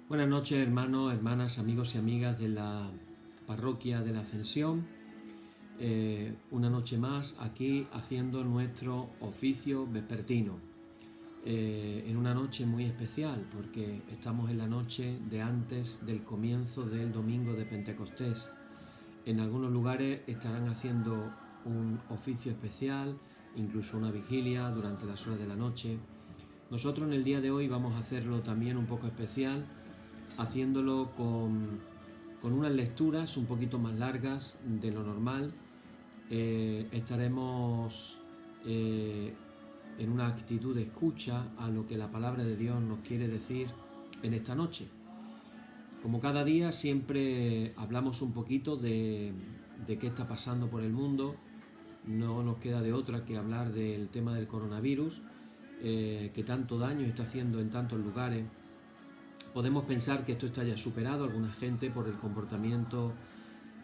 Buenas noches, hermanos, hermanas, amigos y amigas de la parroquia de la Ascensión. Una noche más aquí haciendo nuestro oficio vespertino. En una noche muy especial porque estamos en la noche de antes del comienzo del domingo de Pentecostés. En algunos lugares estarán haciendo un oficio especial, incluso una vigilia durante las horas de la noche. Nosotros en el día de hoy vamos a hacerlo también un poco especial, haciéndolo con unas lecturas un poquito más largas de lo normal. Estaremos en una actitud de escucha a lo que la palabra de Dios nos quiere decir en esta noche. Como cada día siempre hablamos un poquito de qué está pasando por el mundo. No nos queda de otra que hablar del tema del coronavirus, que tanto daño está haciendo en tantos lugares. Podemos pensar que esto está ya superado, alguna gente por el comportamiento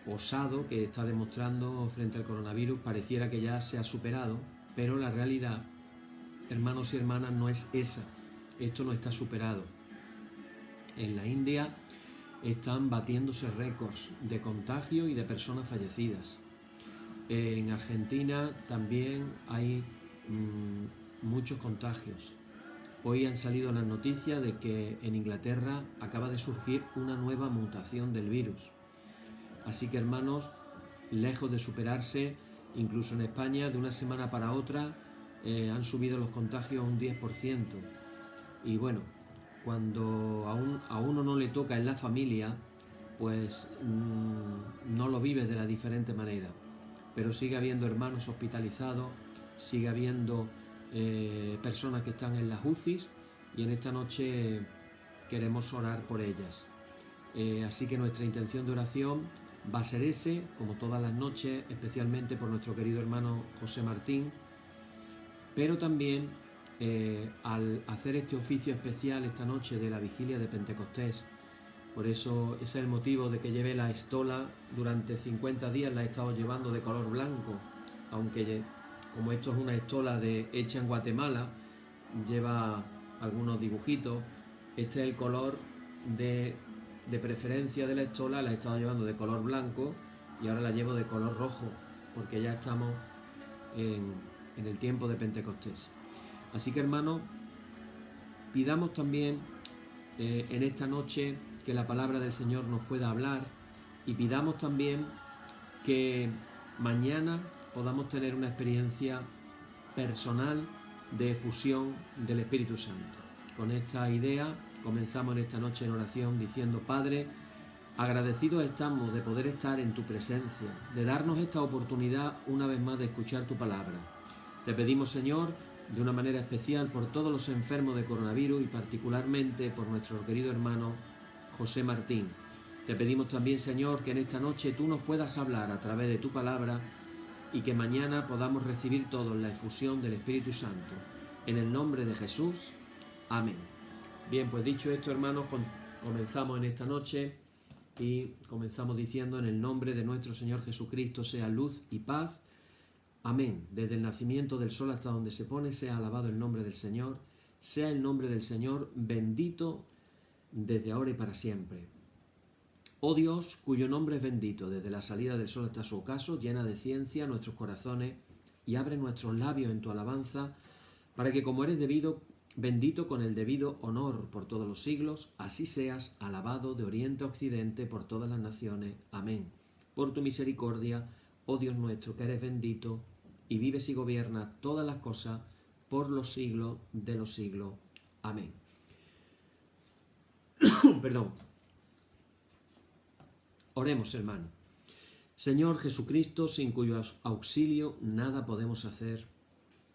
osado que está demostrando frente al coronavirus pareciera que ya se ha superado, pero la realidad, hermanos y hermanas, no es esa. Esto no está superado. En la India están batiéndose récords de contagio y de personas fallecidas. En Argentina también hay muchos contagios. Hoy han salido las noticias de que en Inglaterra acaba de surgir una nueva mutación del virus. Así que, hermanos, lejos de superarse, incluso en España, de una semana para otra, han subido los contagios un 10%. Y bueno, cuando a uno no le toca en la familia, pues no lo vives de la diferente manera. Pero sigue habiendo hermanos hospitalizados, sigue habiendo personas que están en las UCIs, y en esta noche queremos orar por ellas. Así que nuestra intención de oración va a ser ese, como todas las noches, especialmente por nuestro querido hermano José Martín, pero también al hacer este oficio especial esta noche de la vigilia de Pentecostés. Por eso ese es el motivo de que lleve la estola. Durante 50 días la he estado llevando de color blanco, aunque como esto es una estola hecha en Guatemala, lleva algunos dibujitos. Este es el color de preferencia de la estola. La he estado llevando de color blanco y ahora la llevo de color rojo, porque ya estamos en el tiempo de Pentecostés. Así que, hermanos, pidamos también en esta noche que la palabra del Señor nos pueda hablar, y pidamos también que mañana podamos tener una experiencia personal de efusión del Espíritu Santo. Con esta idea comenzamos en esta noche en oración diciendo: Padre, agradecidos estamos de poder estar en tu presencia, de darnos esta oportunidad una vez más de escuchar tu palabra. Te pedimos, Señor, de una manera especial por todos los enfermos de coronavirus y particularmente por nuestro querido hermano José Martín. Te pedimos también, Señor, que en esta noche tú nos puedas hablar a través de tu palabra y que mañana podamos recibir todos la efusión del Espíritu Santo. En el nombre de Jesús. Amén. Bien, pues dicho esto, hermanos, comenzamos en esta noche y comenzamos diciendo: en el nombre de nuestro Señor Jesucristo sea luz y paz. Amén. Desde el nacimiento del sol hasta donde se pone, sea alabado el nombre del Señor. Sea el nombre del Señor bendito desde ahora y para siempre. Oh Dios, cuyo nombre es bendito desde la salida del sol hasta su ocaso, llena de ciencia nuestros corazones y abre nuestros labios en tu alabanza, para que, como eres bendito con el debido honor por todos los siglos, así seas alabado de oriente a occidente por todas las naciones. Amén. Por tu misericordia, oh Dios nuestro, que eres bendito y vives y gobiernas todas las cosas por los siglos de los siglos. Amén. Perdón. Oremos, hermano. Señor Jesucristo, sin cuyo auxilio nada podemos hacer,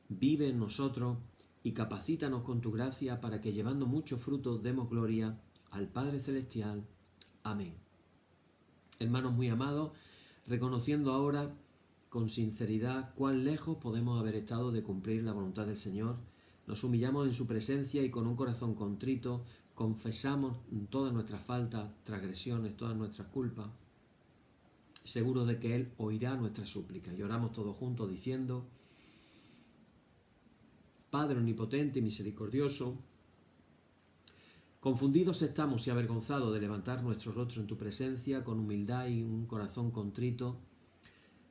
vive en nosotros y capacítanos con tu gracia para que, llevando mucho fruto, demos gloria al Padre Celestial. Amén. Hermanos muy amados, reconociendo ahora con sinceridad cuán lejos podemos haber estado de cumplir la voluntad del Señor, nos humillamos en su presencia y con un corazón contrito confesamos todas nuestras faltas, transgresiones, todas nuestras culpas, seguros de que Él oirá nuestras súplicas. Y oramos todos juntos diciendo: Padre omnipotente y misericordioso, Confundidos estamos y avergonzados de levantar nuestro rostro en tu presencia con humildad y un corazón contrito.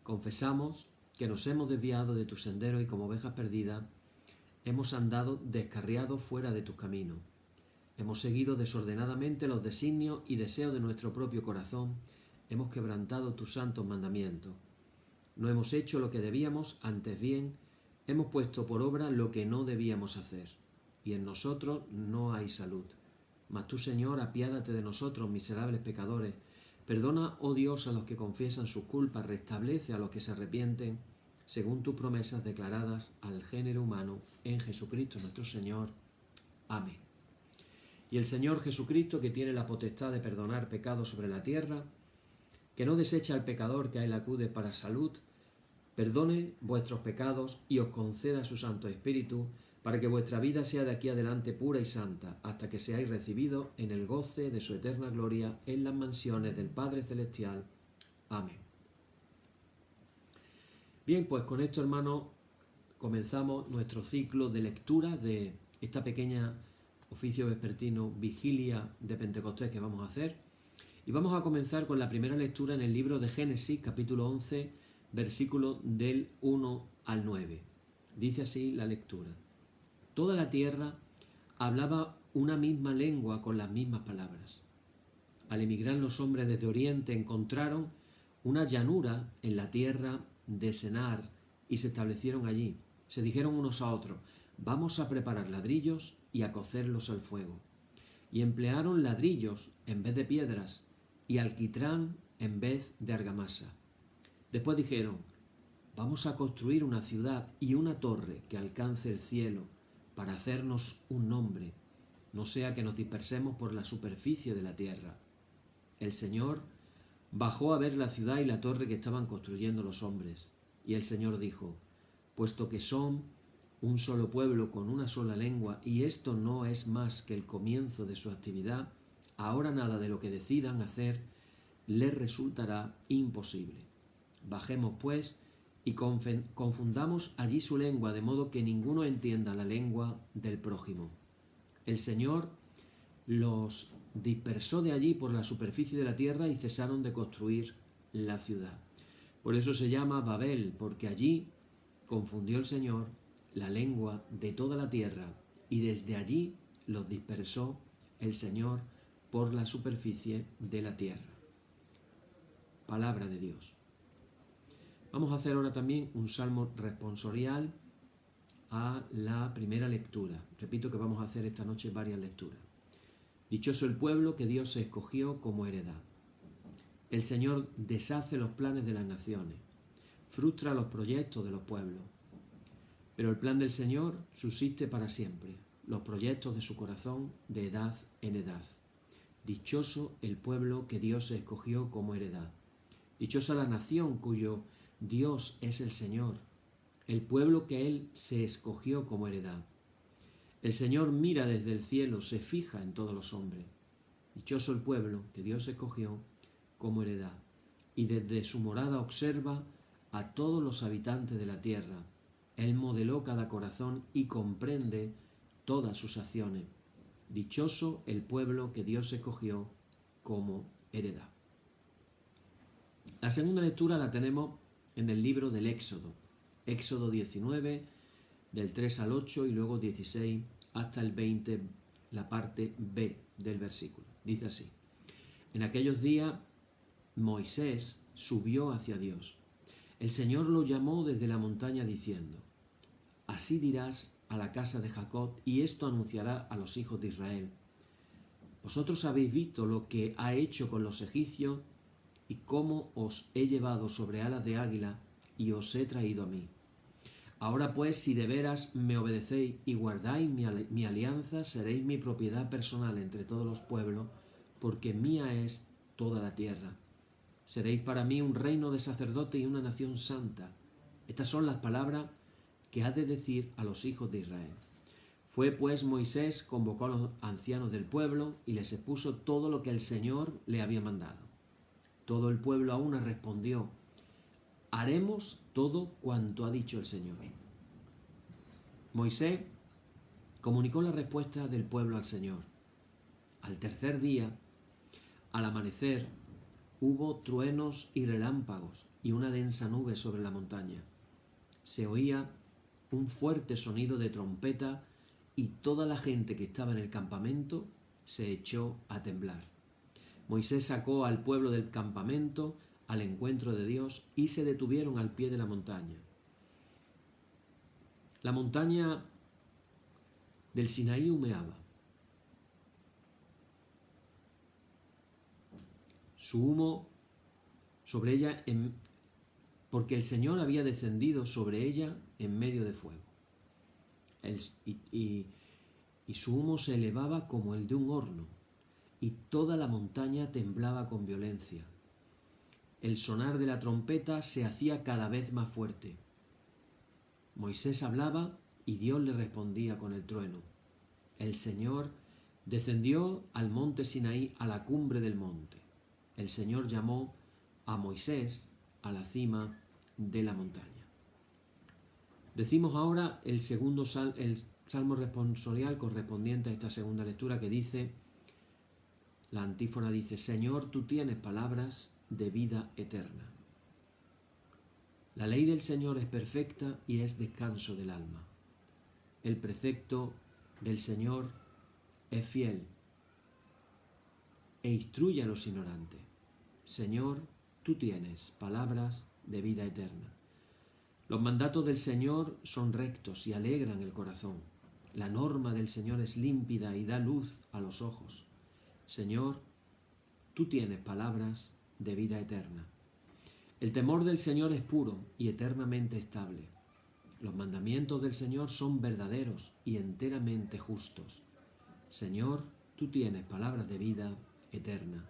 Confesamos que nos hemos desviado de tu sendero y como ovejas perdidas hemos andado descarriados fuera de tus caminos. Hemos seguido desordenadamente los designios y deseos de nuestro propio corazón. Hemos quebrantado tus santos mandamientos. No hemos hecho lo que debíamos, antes bien, hemos puesto por obra lo que no debíamos hacer. Y en nosotros no hay salud. Mas tú, Señor, apiádate de nosotros, miserables pecadores. Perdona, oh Dios, a los que confiesan sus culpas, restablece a los que se arrepienten, según tus promesas declaradas al género humano en Jesucristo nuestro Señor. Amén. Y el Señor Jesucristo, que tiene la potestad de perdonar pecados sobre la tierra, que no desecha al pecador que a él acude para salud, perdone vuestros pecados y os conceda su Santo Espíritu, para que vuestra vida sea de aquí adelante pura y santa, hasta que seáis recibidos en el goce de su eterna gloria en las mansiones del Padre Celestial. Amén. Bien, pues con esto, hermanos, comenzamos nuestro ciclo de lectura de esta pequeña oficio vespertino, vigilia de Pentecostés que vamos a hacer. Y vamos a comenzar con la primera lectura en el libro de Génesis, capítulo 11, versículo del 1 al 9. Dice así la lectura. Toda la tierra hablaba una misma lengua con las mismas palabras. Al emigrar los hombres desde Oriente encontraron una llanura en la tierra de Senar y se establecieron allí. Se dijeron unos a otros, vamos a preparar ladrillos y a cocerlos al fuego. Y emplearon ladrillos en vez de piedras y alquitrán en vez de argamasa. Después dijeron, vamos a construir una ciudad y una torre que alcance el cielo para hacernos un nombre, no sea que nos dispersemos por la superficie de la tierra. El Señor bajó a ver la ciudad y la torre que estaban construyendo los hombres. Y el Señor dijo, puesto que son un solo pueblo con una sola lengua, y esto no es más que el comienzo de su actividad, ahora nada de lo que decidan hacer les resultará imposible. Bajemos, pues, y confundamos allí su lengua, de modo que ninguno entienda la lengua del prójimo. El Señor los dispersó de allí por la superficie de la tierra y cesaron de construir la ciudad. Por eso se llama Babel, porque allí confundió el Señor la lengua de toda la tierra y desde allí los dispersó el Señor por la superficie de la tierra. Palabra de Dios. Vamos a hacer ahora también un salmo responsorial a la primera lectura. Repito que vamos a hacer esta noche varias lecturas. Dichoso el pueblo que Dios escogió como heredad. El Señor deshace los planes de las naciones, frustra los proyectos de los pueblos. Pero el plan del Señor subsiste para siempre, los proyectos de su corazón de edad en edad. Dichoso el pueblo que Dios escogió como heredad. Dichosa la nación cuyo Dios es el Señor, el pueblo que Él se escogió como heredad. El Señor mira desde el cielo, se fija en todos los hombres. Dichoso el pueblo que Dios escogió como heredad, y desde su morada observa a todos los habitantes de la tierra. Él modeló cada corazón y comprende todas sus acciones. Dichoso el pueblo que Dios escogió como heredad. La segunda lectura la tenemos en el libro del Éxodo. Éxodo 19, del 3 al 8 y luego 16 hasta el 20, la parte B del versículo. Dice así. En aquellos días Moisés subió hacia Dios. El Señor lo llamó desde la montaña diciendo, así dirás a la casa de Jacob y esto anunciará a los hijos de Israel. Vosotros habéis visto lo que ha hecho con los egipcios y cómo os he llevado sobre alas de águila y os he traído a mí. Ahora pues, si de veras me obedecéis y guardáis mi alianza, seréis mi propiedad personal entre todos los pueblos, porque mía es toda la tierra. Seréis para mí un reino de sacerdotes y una nación santa. Estas son las palabras que ha de decir a los hijos de Israel. Fue pues Moisés, convocó a los ancianos del pueblo y les expuso todo lo que el Señor le había mandado. Todo el pueblo a una respondió, haremos todo cuanto ha dicho el Señor. Moisés comunicó la respuesta del pueblo al Señor. Al tercer día, al amanecer, hubo truenos y relámpagos y una densa nube sobre la montaña. Se oía un fuerte sonido de trompeta y toda la gente que estaba en el campamento se echó a temblar. Moisés sacó al pueblo del campamento al encuentro de Dios y se detuvieron al pie de la montaña. La montaña del Sinaí humeaba. Su humo sobre ella, porque el Señor había descendido sobre ella en medio de fuego. Y su humo se elevaba como el de un horno, y toda la montaña temblaba con violencia. El sonar de la trompeta se hacía cada vez más fuerte. Moisés hablaba y Dios le respondía con el trueno. El Señor descendió al monte Sinaí, a la cumbre del monte. El Señor llamó a Moisés a la cima de la montaña. Decimos ahora el salmo responsorial correspondiente a esta segunda lectura, que dice, la antífona dice: Señor, tú tienes palabras de vida eterna. La ley del Señor es perfecta y es descanso del alma. El precepto del Señor es fiel e instruye a los ignorantes. Señor, tú tienes palabras de vida eterna. Los mandatos del Señor son rectos y alegran el corazón. La norma del Señor es límpida y da luz a los ojos. Señor, tú tienes palabras de vida eterna. El temor del Señor es puro y eternamente estable. Los mandamientos del Señor son verdaderos y enteramente justos. Señor, tú tienes palabras de vida eterna.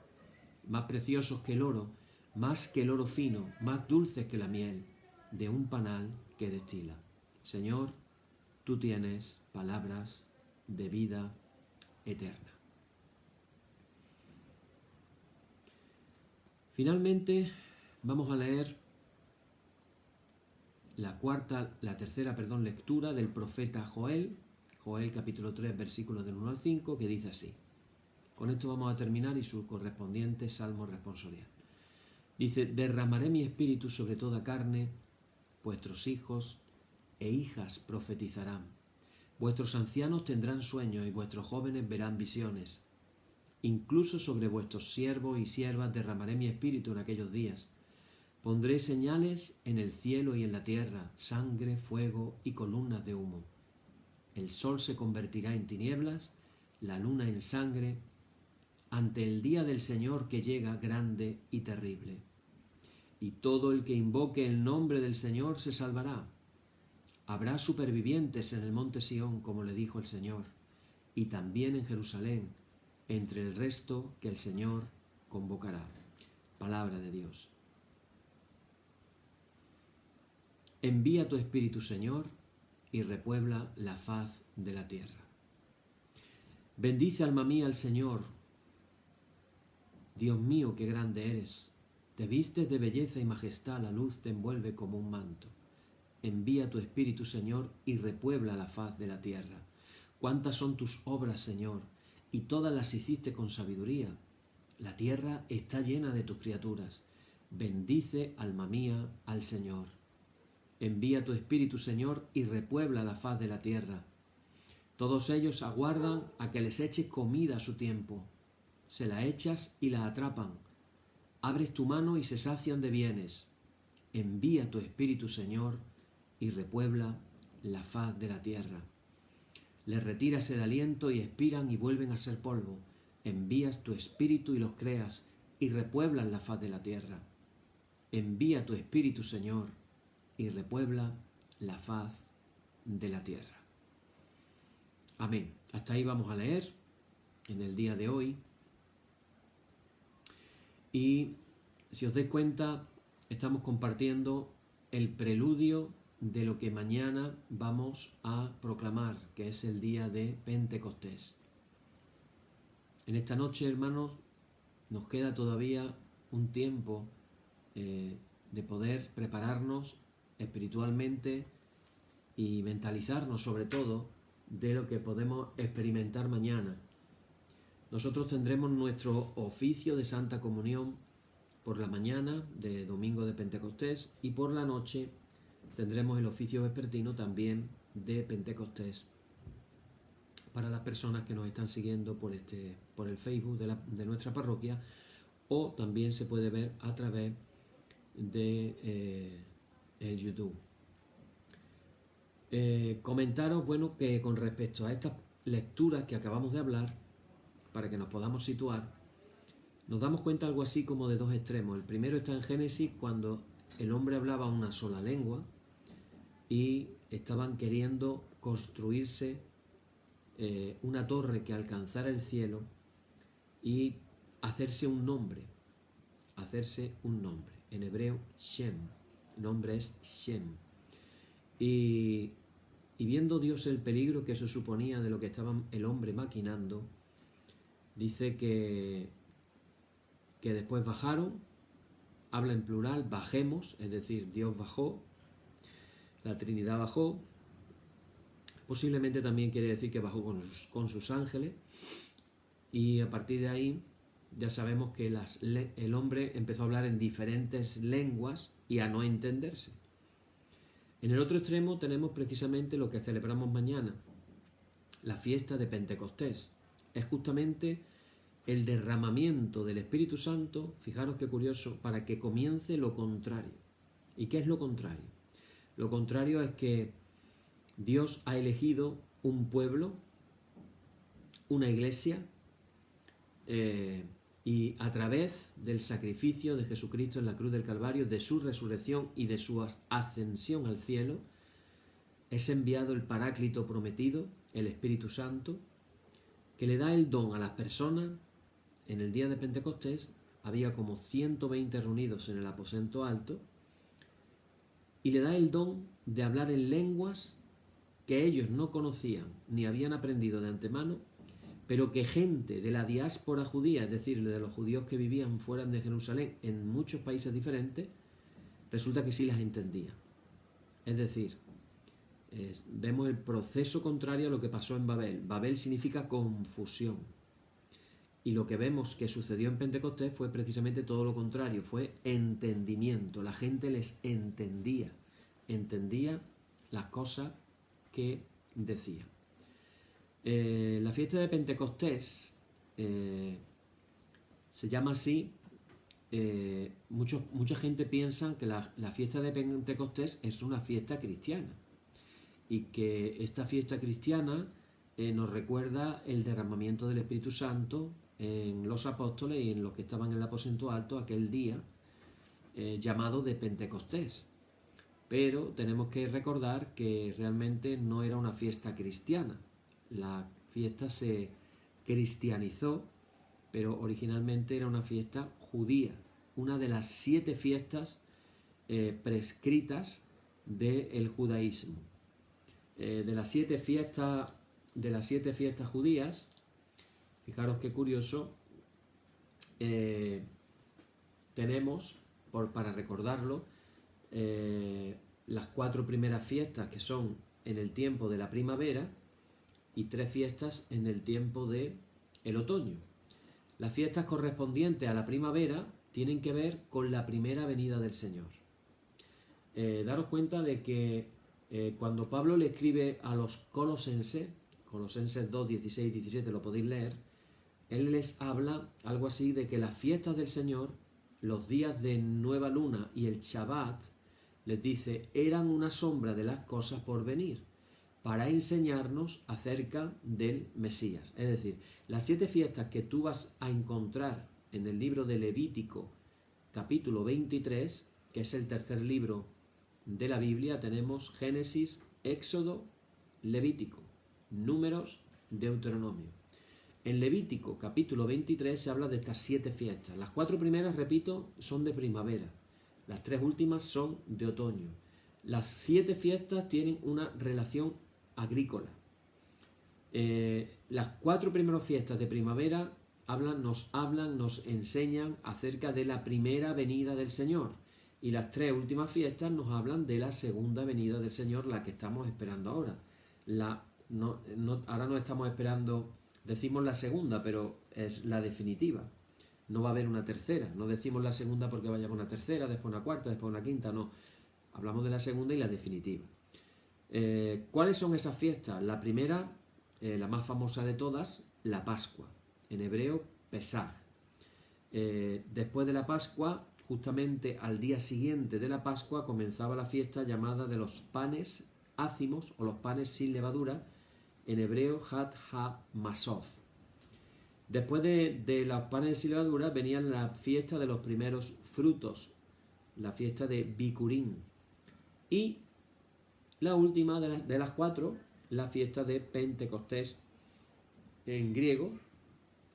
Más preciosos que el oro, más que el oro fino, más dulces que la miel de un panal que destila. Señor, tú tienes palabras de vida eterna. Finalmente, vamos a leer la tercera lectura del profeta Joel, capítulo 3, versículos del 1 al 5, que dice así. Con esto vamos a terminar y su correspondiente salmo responsorial. Dice: derramaré mi espíritu sobre toda carne, vuestros hijos e hijas profetizarán, vuestros ancianos tendrán sueños y vuestros jóvenes verán visiones. Incluso sobre vuestros siervos y siervas derramaré mi espíritu en aquellos días. Pondré señales en el cielo y en la tierra, sangre, fuego y columnas de humo. El sol se convertirá en tinieblas, la luna en sangre, ante el día del Señor que llega grande y terrible. Y todo el que invoque el nombre del Señor se salvará. Habrá supervivientes en el monte Sión, como le dijo el Señor, y también en Jerusalén, entre el resto que el Señor convocará. Palabra de Dios. Envía tu Espíritu, Señor, y repuebla la faz de la tierra. Bendice, alma mía, al Señor. Dios mío, qué grande eres. Te vistes de belleza y majestad, la luz te envuelve como un manto. Envía tu Espíritu, Señor, y repuebla la faz de la tierra. Cuántas son tus obras, Señor, y todas las hiciste con sabiduría. La tierra está llena de tus criaturas. Bendice, alma mía, al Señor. Envía tu Espíritu, Señor, y repuebla la faz de la tierra. Todos ellos aguardan a que les eches comida a su tiempo. Se la echas y la atrapan. Abres tu mano y se sacian de bienes. Envía tu Espíritu, Señor, y repuebla la faz de la tierra. Les retiras el aliento y expiran y vuelven a ser polvo. Envías tu Espíritu y los creas, y repueblan la faz de la tierra. Envía tu Espíritu, Señor, y repuebla la faz de la tierra. Amén. Hasta ahí vamos a leer en el día de hoy. Y si os dais cuenta, estamos compartiendo el preludio de lo que mañana vamos a proclamar, que es el día de Pentecostés. En esta noche, hermanos, nos queda todavía un tiempo de poder prepararnos espiritualmente y mentalizarnos sobre todo de lo que podemos experimentar mañana. nosotros tendremos nuestro oficio de Santa Comunión por la mañana de domingo de Pentecostés y por la noche tendremos el oficio vespertino también de Pentecostés para las personas que nos están siguiendo por el Facebook de nuestra parroquia, o también se puede ver a través de el YouTube. Comentaros, bueno, que con respecto a estas lecturas que acabamos de hablar, para que nos podamos situar, nos damos cuenta algo así como de dos extremos. El primero está en Génesis, cuando el hombre hablaba una sola lengua y estaban queriendo construirse una torre que alcanzara el cielo y hacerse un nombre. En hebreo, Shem. El nombre es Shem. Y viendo Dios el peligro que eso suponía de lo que estaba el hombre maquinando, dice que después bajaron, habla en plural, bajemos, es decir, Dios bajó, la Trinidad bajó, posiblemente también quiere decir que bajó con sus ángeles, y a partir de ahí ya sabemos que el hombre empezó a hablar en diferentes lenguas y a no entenderse. En el otro extremo tenemos precisamente lo que celebramos mañana, la fiesta de Pentecostés. Es justamente el derramamiento del Espíritu Santo, fijaros qué curioso, para que comience lo contrario. ¿Y qué es lo contrario? Lo contrario es que Dios ha elegido un pueblo, una iglesia, y a través del sacrificio de Jesucristo en la cruz del Calvario, de su resurrección y de su ascensión al cielo, es enviado el Paráclito prometido, el Espíritu Santo, que le da el don a las personas. En el día de Pentecostés había como 120 reunidos en el aposento alto, y le da el don de hablar en lenguas que ellos no conocían ni habían aprendido de antemano, pero que gente de la diáspora judía, es decir, de los judíos que vivían fuera de Jerusalén en muchos países diferentes, resulta que sí las entendía. Es decir, vemos el proceso contrario a lo que pasó en Babel. Babel significa confusión. Y lo que vemos que sucedió en Pentecostés fue precisamente todo lo contrario, fue entendimiento. La gente les entendía las cosas que decía. La fiesta de Pentecostés se llama así. Mucha gente piensa que la fiesta de Pentecostés es una fiesta cristiana y que esta fiesta cristiana nos recuerda el derramamiento del Espíritu Santo en los apóstoles y en los que estaban en el aposento alto aquel día llamado de Pentecostés. Pero tenemos que recordar que realmente no era una fiesta cristiana. La fiesta se cristianizó, pero originalmente era una fiesta judía, una de las 7 fiestas prescritas del judaísmo. De las 7 fiestas judías, fijaros qué curioso, tenemos, para recordarlo, las 4 primeras fiestas que son en el tiempo de la primavera y 3 fiestas en el tiempo del otoño. Las fiestas correspondientes a la primavera tienen que ver con la primera venida del Señor. Daros cuenta de que cuando Pablo le escribe a los Colosenses 2, 16 y 17, lo podéis leer, él les habla algo así de que las fiestas del Señor, los días de nueva luna y el Shabbat, les dice, eran una sombra de las cosas por venir, para enseñarnos acerca del Mesías. Es decir, las 7 fiestas que tú vas a encontrar en el libro de Levítico, capítulo 23, que es el tercer libro de la Biblia, tenemos Génesis, Éxodo, Levítico, Números, Deuteronomio. En Levítico, capítulo 23, se habla de estas 7 fiestas. Las 4 primeras, repito, son de primavera. Las 3 últimas son de otoño. Las 7 fiestas tienen una relación agrícola. Las 4 primeras fiestas de primavera nos enseñan acerca de la primera venida del Señor. Y las 3 últimas fiestas nos hablan de la segunda venida del Señor, la que estamos esperando ahora. Ahora no estamos esperando Decimos la segunda, pero es la definitiva. No va a haber una tercera. No decimos la segunda porque vaya con una tercera, después una cuarta, después una quinta, no. Hablamos de la segunda y la definitiva. ¿Cuáles son esas fiestas? La primera, la más famosa de todas, la Pascua. En hebreo, Pesaj. Después de la Pascua, justamente al día siguiente de la Pascua, comenzaba la fiesta llamada de los panes ácimos o los panes sin levadura, en hebreo, Hat HaMasov. Después de los panes sin levadura venían la fiesta de los primeros frutos, la fiesta de Bikurim. Y la última de las cuatro, la fiesta de Pentecostés, en griego,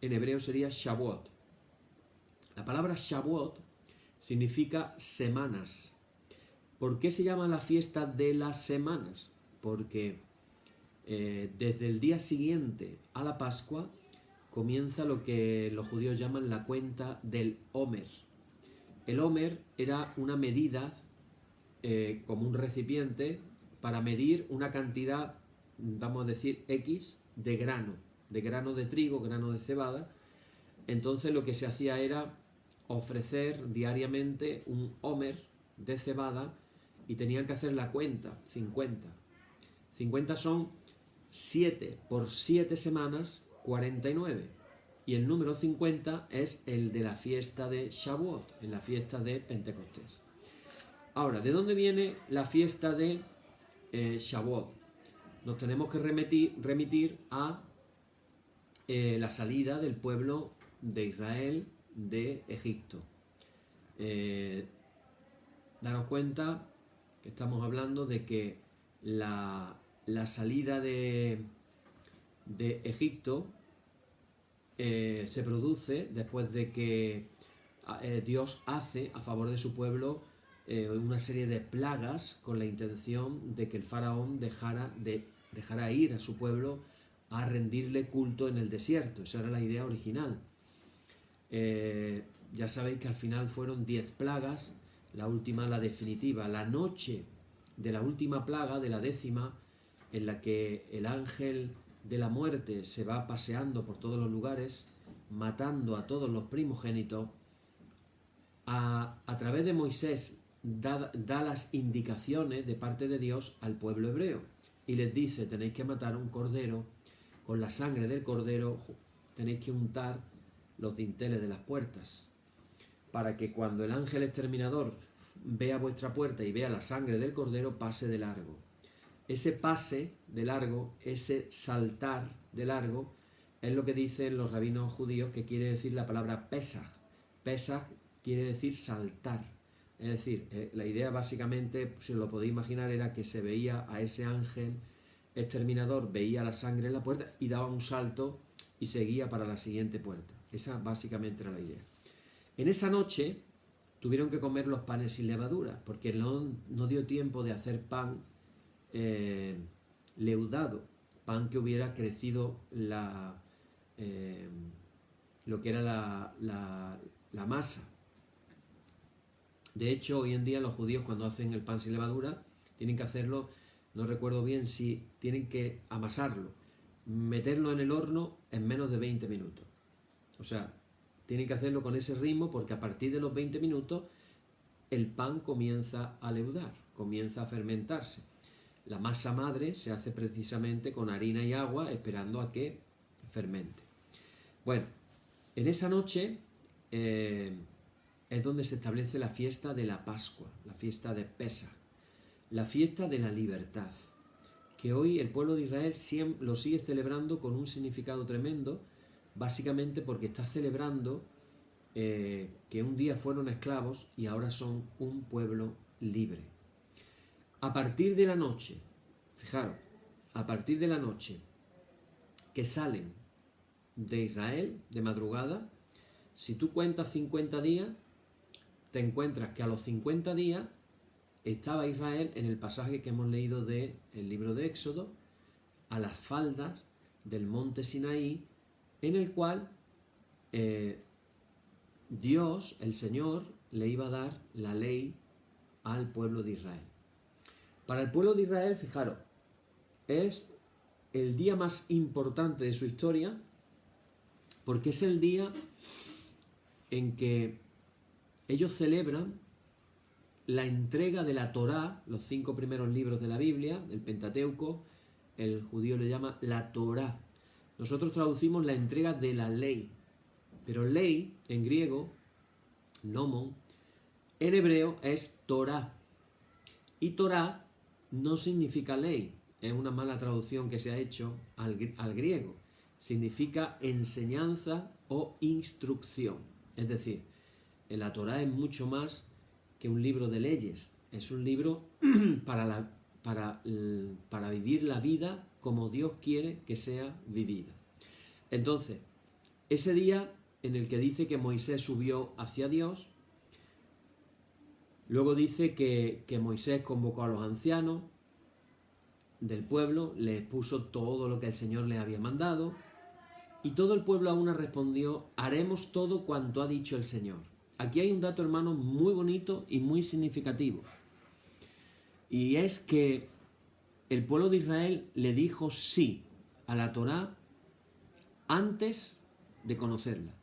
en hebreo sería Shavuot. La palabra Shavuot significa semanas. ¿Por qué se llama la fiesta de las semanas? Porque desde el día siguiente a la Pascua comienza lo que los judíos llaman la cuenta del Omer. El Omer era una medida, como un recipiente, para medir una cantidad, vamos a decir, X de grano de trigo, grano de cebada. Entonces lo que se hacía era ofrecer diariamente un Omer de cebada y tenían que hacer la cuenta, 50. 50 son 7 por 7 semanas, 49. Y el número 50 es el de la fiesta de Shavuot, en la fiesta de Pentecostés. Ahora, ¿de dónde viene la fiesta de Shavuot? Nos tenemos que remitir a la salida del pueblo de Israel de Egipto. Daros cuenta que estamos hablando de que la salida de Egipto se produce después de que Dios hace a favor de su pueblo una serie de plagas con la intención de que el faraón dejara ir a su pueblo a rendirle culto en el desierto. Esa era la idea original. Ya sabéis que al final fueron 10 plagas, la última, la definitiva. La noche de la última plaga, de la 10ª, en la que el ángel de la muerte se va paseando por todos los lugares, matando a todos los primogénitos, a través de Moisés da las indicaciones de parte de Dios al pueblo hebreo y les dice: tenéis que matar un cordero, con la sangre del cordero tenéis que untar los dinteles de las puertas, para que cuando el ángel exterminador vea vuestra puerta y vea la sangre del cordero, pase de largo. Ese pase de largo, ese saltar de largo, es lo que dicen los rabinos judíos, que quiere decir la palabra Pesaj. Pesaj quiere decir saltar. Es decir, la idea básicamente, si lo podéis imaginar, era que se veía a ese ángel exterminador, veía la sangre en la puerta y daba un salto y seguía para la siguiente puerta. Esa básicamente era la idea. En esa noche tuvieron que comer los panes sin levadura, porque no dio tiempo de hacer pan leudado, pan que hubiera crecido lo que era la masa. De hecho, hoy en día los judíos, cuando hacen el pan sin levadura, tienen que hacerlo, no recuerdo bien si tienen que amasarlo, meterlo en el horno en menos de 20 minutos. O sea, tienen que hacerlo con ese ritmo, porque a partir de los 20 minutos el pan comienza a leudar, comienza a fermentarse. La masa madre se hace precisamente con harina y agua, esperando a que fermente. Bueno, en esa noche es donde se establece la fiesta de la Pascua, la fiesta de Pesaj, la fiesta de la libertad, que hoy el pueblo de Israel lo sigue celebrando con un significado tremendo, básicamente porque está celebrando que un día fueron esclavos y ahora son un pueblo libre. A partir de la noche, fijaros, a partir de la noche que salen de Israel de madrugada, si tú cuentas 50 días, te encuentras que a los 50 días estaba Israel en el pasaje que hemos leído del libro de Éxodo, a las faldas del monte Sinaí, en el cual Dios, el Señor, le iba a dar la ley al pueblo de Israel. Para el pueblo de Israel, fijaros, es el día más importante de su historia, porque es el día en que ellos celebran la entrega de la Torá, los 5 primeros libros de la Biblia, el Pentateuco, el judío le llama la Torá. Nosotros traducimos la entrega de la ley, pero ley en griego, nomon, en hebreo es Torá. Y Torá no significa ley, es una mala traducción que se ha hecho al griego. Significa enseñanza o instrucción. Es decir, la Torá es mucho más que un libro de leyes, es un libro para vivir la vida como Dios quiere que sea vivida. Entonces, ese día en el que dice que Moisés subió hacia Dios, luego dice que Moisés convocó a los ancianos del pueblo, les puso todo lo que el Señor les había mandado, y todo el pueblo a una respondió: haremos todo cuanto ha dicho el Señor. Aquí hay un dato, hermanos, muy bonito y muy significativo. Y es que el pueblo de Israel le dijo sí a la Torá antes de conocerla.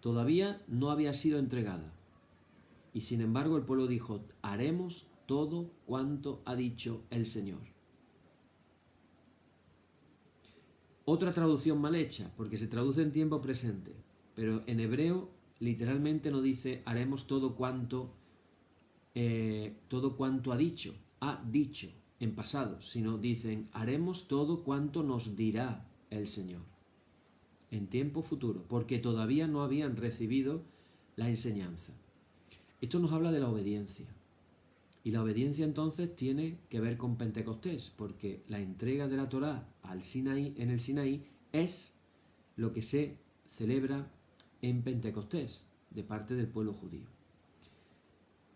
Todavía no había sido entregada. Y sin embargo el pueblo dijo: haremos todo cuanto ha dicho el Señor. Otra traducción mal hecha, porque se traduce en tiempo presente, pero en hebreo literalmente no dice haremos todo cuanto ha dicho en pasado, sino dicen haremos todo cuanto nos dirá el Señor en tiempo futuro, porque todavía no habían recibido la enseñanza. Esto nos habla de la obediencia. Y la obediencia entonces tiene que ver con Pentecostés, porque la entrega de la Torá en el Sinaí es lo que se celebra en Pentecostés, de parte del pueblo judío.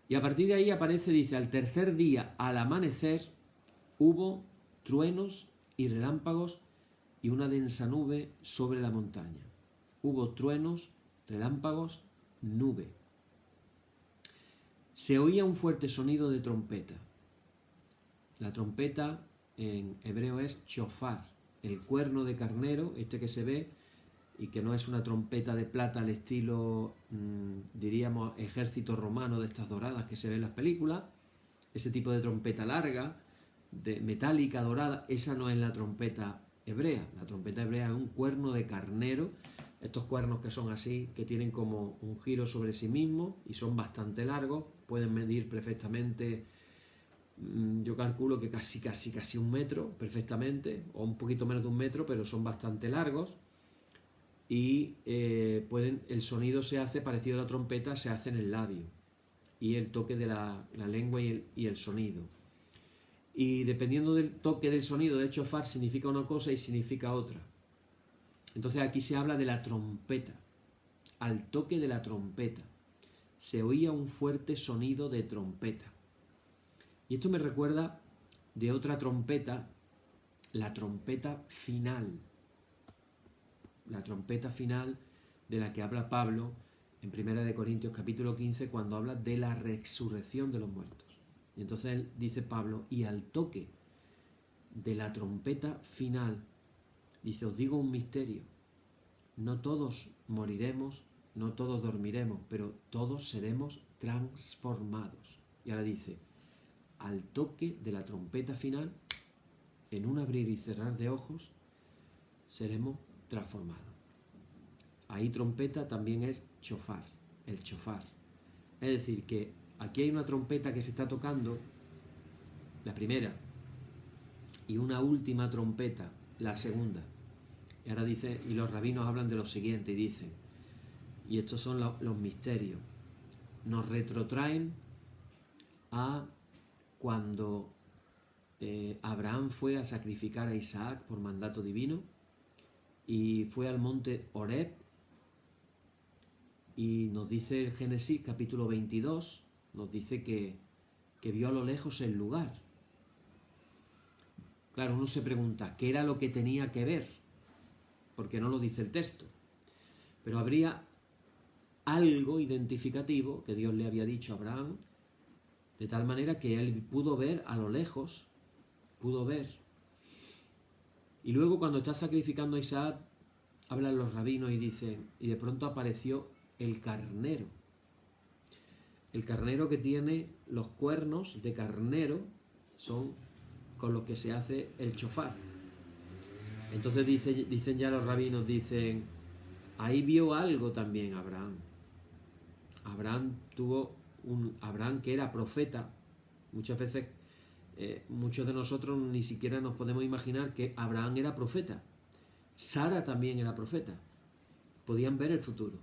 Y a partir de ahí aparece, dice, al tercer día, al amanecer, hubo truenos y relámpagos y una densa nube sobre la montaña. Hubo truenos, relámpagos, nube. Se oía un fuerte sonido de trompeta. La trompeta en hebreo es shofar, el cuerno de carnero, este que se ve, y que no es una trompeta de plata al estilo, diríamos, ejército romano de estas doradas que se ven en las películas. Ese tipo de trompeta larga, metálica, dorada, esa no es la trompeta hebrea. La trompeta hebrea es un cuerno de carnero, estos cuernos que son así, que tienen como un giro sobre sí mismo y son bastante largos, pueden medir perfectamente, yo calculo que casi 1 metro perfectamente, o un poquito menos de 1 metro, pero son bastante largos. Y el sonido se hace parecido a la trompeta, se hace en el labio y el toque de la lengua y el sonido. Y dependiendo del toque del sonido de shofar significa una cosa y significa otra. Entonces aquí se habla de la trompeta. Al toque de la trompeta se oía un fuerte sonido de trompeta. Y esto me recuerda de otra trompeta, la trompeta final. La trompeta final de la que habla Pablo en 1 Corintios capítulo 15 cuando habla de la resurrección de los muertos. Y entonces él dice Pablo, y al toque de la trompeta final, dice, os digo un misterio, no todos moriremos, no todos dormiremos, pero todos seremos transformados. Y ahora dice, al toque de la trompeta final, en un abrir y cerrar de ojos, seremos transformados. Ahí trompeta también es shofar, el shofar. Es decir, que aquí hay una trompeta que se está tocando, la primera, y una última trompeta, la segunda. Y ahora dice, y los rabinos hablan de lo siguiente y dicen, y estos son los misterios, nos retrotraen a cuando Abraham fue a sacrificar a Isaac por mandato divino y fue al monte Horeb, y nos dice el Génesis capítulo 22, nos dice que vio a lo lejos el lugar. Claro, uno se pregunta, ¿qué era lo que tenía que ver? Porque no lo dice el texto. Pero habría algo identificativo que Dios le había dicho a Abraham, de tal manera que él pudo ver a lo lejos, pudo ver. Y luego cuando está sacrificando a Isaac, hablan los rabinos y dicen, y de pronto apareció el carnero. El carnero que tiene los cuernos de carnero son con los que se hace el chofar. Entonces dicen ya los rabinos, dicen, ahí vio algo también Abraham. Abraham que era profeta. Muchas veces muchos de nosotros ni siquiera nos podemos imaginar que Abraham era profeta. Sara también era profeta. Podían ver el futuro.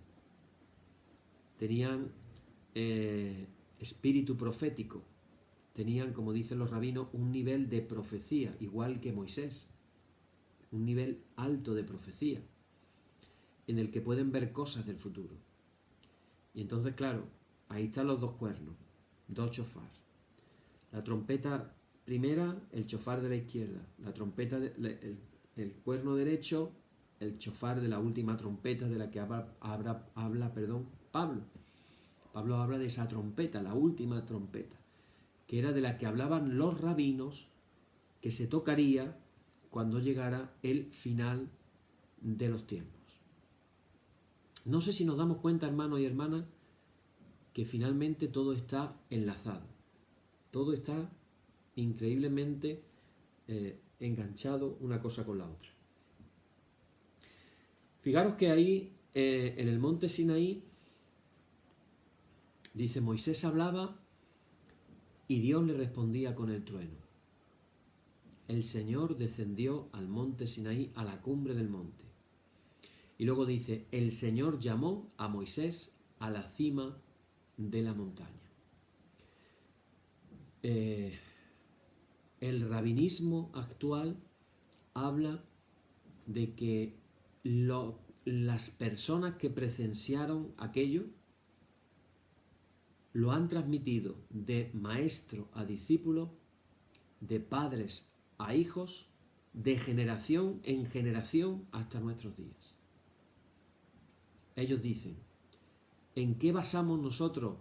Tenían espíritu profético. Tenían, como dicen los rabinos, un nivel de profecía, igual que Moisés. Un nivel alto de profecía, en el que pueden ver cosas del futuro. Y entonces, claro, ahí están los dos cuernos, dos chofar. La trompeta primera, el chofar de la izquierda. La trompeta, el cuerno derecho, el chofar de la última trompeta de la que habla Pablo. Pablo habla de esa trompeta, la última trompeta, que era de la que hablaban los rabinos, que se tocaría cuando llegara el final de los tiempos. No sé si nos damos cuenta, hermanos y hermanas, que finalmente todo está enlazado. Todo está increíblemente enganchado una cosa con la otra. Fijaros que ahí, en el monte Sinaí, dice, Moisés hablaba y Dios le respondía con el trueno. El Señor descendió al monte Sinaí, a la cumbre del monte. Y luego dice, el Señor llamó a Moisés a la cima de la montaña. El rabinismo actual habla de que las personas que presenciaron aquello lo han transmitido de maestro a discípulo, de padres a hijos, de generación en generación hasta nuestros días. Ellos dicen, ¿en qué basamos nosotros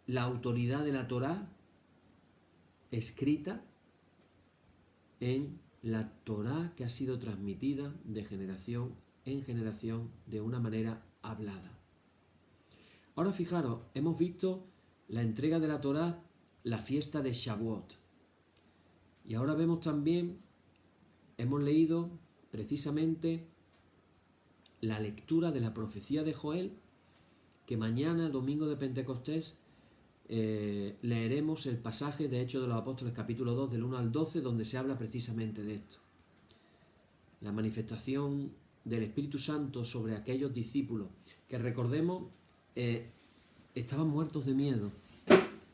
la autoridad de la Torá escrita? En la Torá que ha sido transmitida de generación en generación de una manera hablada. Ahora fijaros, hemos visto la entrega de la Torá, la fiesta de Shavuot. Y ahora vemos también, hemos leído precisamente la lectura de la profecía de Joel, que mañana, domingo de Pentecostés, leeremos el pasaje de Hechos de los Apóstoles, capítulo 2, del 1 al 12, donde se habla precisamente de esto. La manifestación del Espíritu Santo sobre aquellos discípulos, que recordemos, estaban muertos de miedo.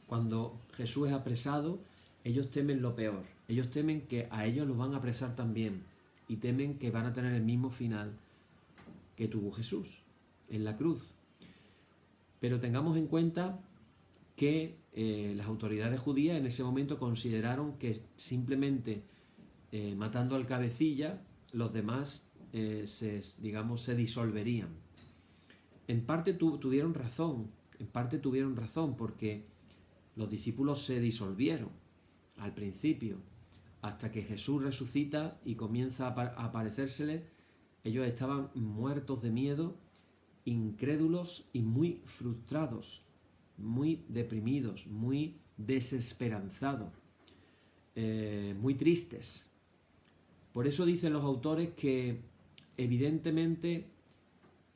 Cuando Jesús es apresado, ellos temen lo peor. Ellos temen que a ellos los van a apresar también. Y temen que van a tener el mismo final que tuvo Jesús en la cruz. Pero tengamos en cuenta que las autoridades judías en ese momento consideraron que simplemente matando al cabecilla, los demás se disolverían. En parte tuvieron razón, porque los discípulos se disolvieron al principio, hasta que Jesús resucita y comienza a aparecérseles. Ellos estaban muertos de miedo, incrédulos y muy frustrados, muy deprimidos, muy desesperanzados, muy tristes. Por eso dicen los autores que evidentemente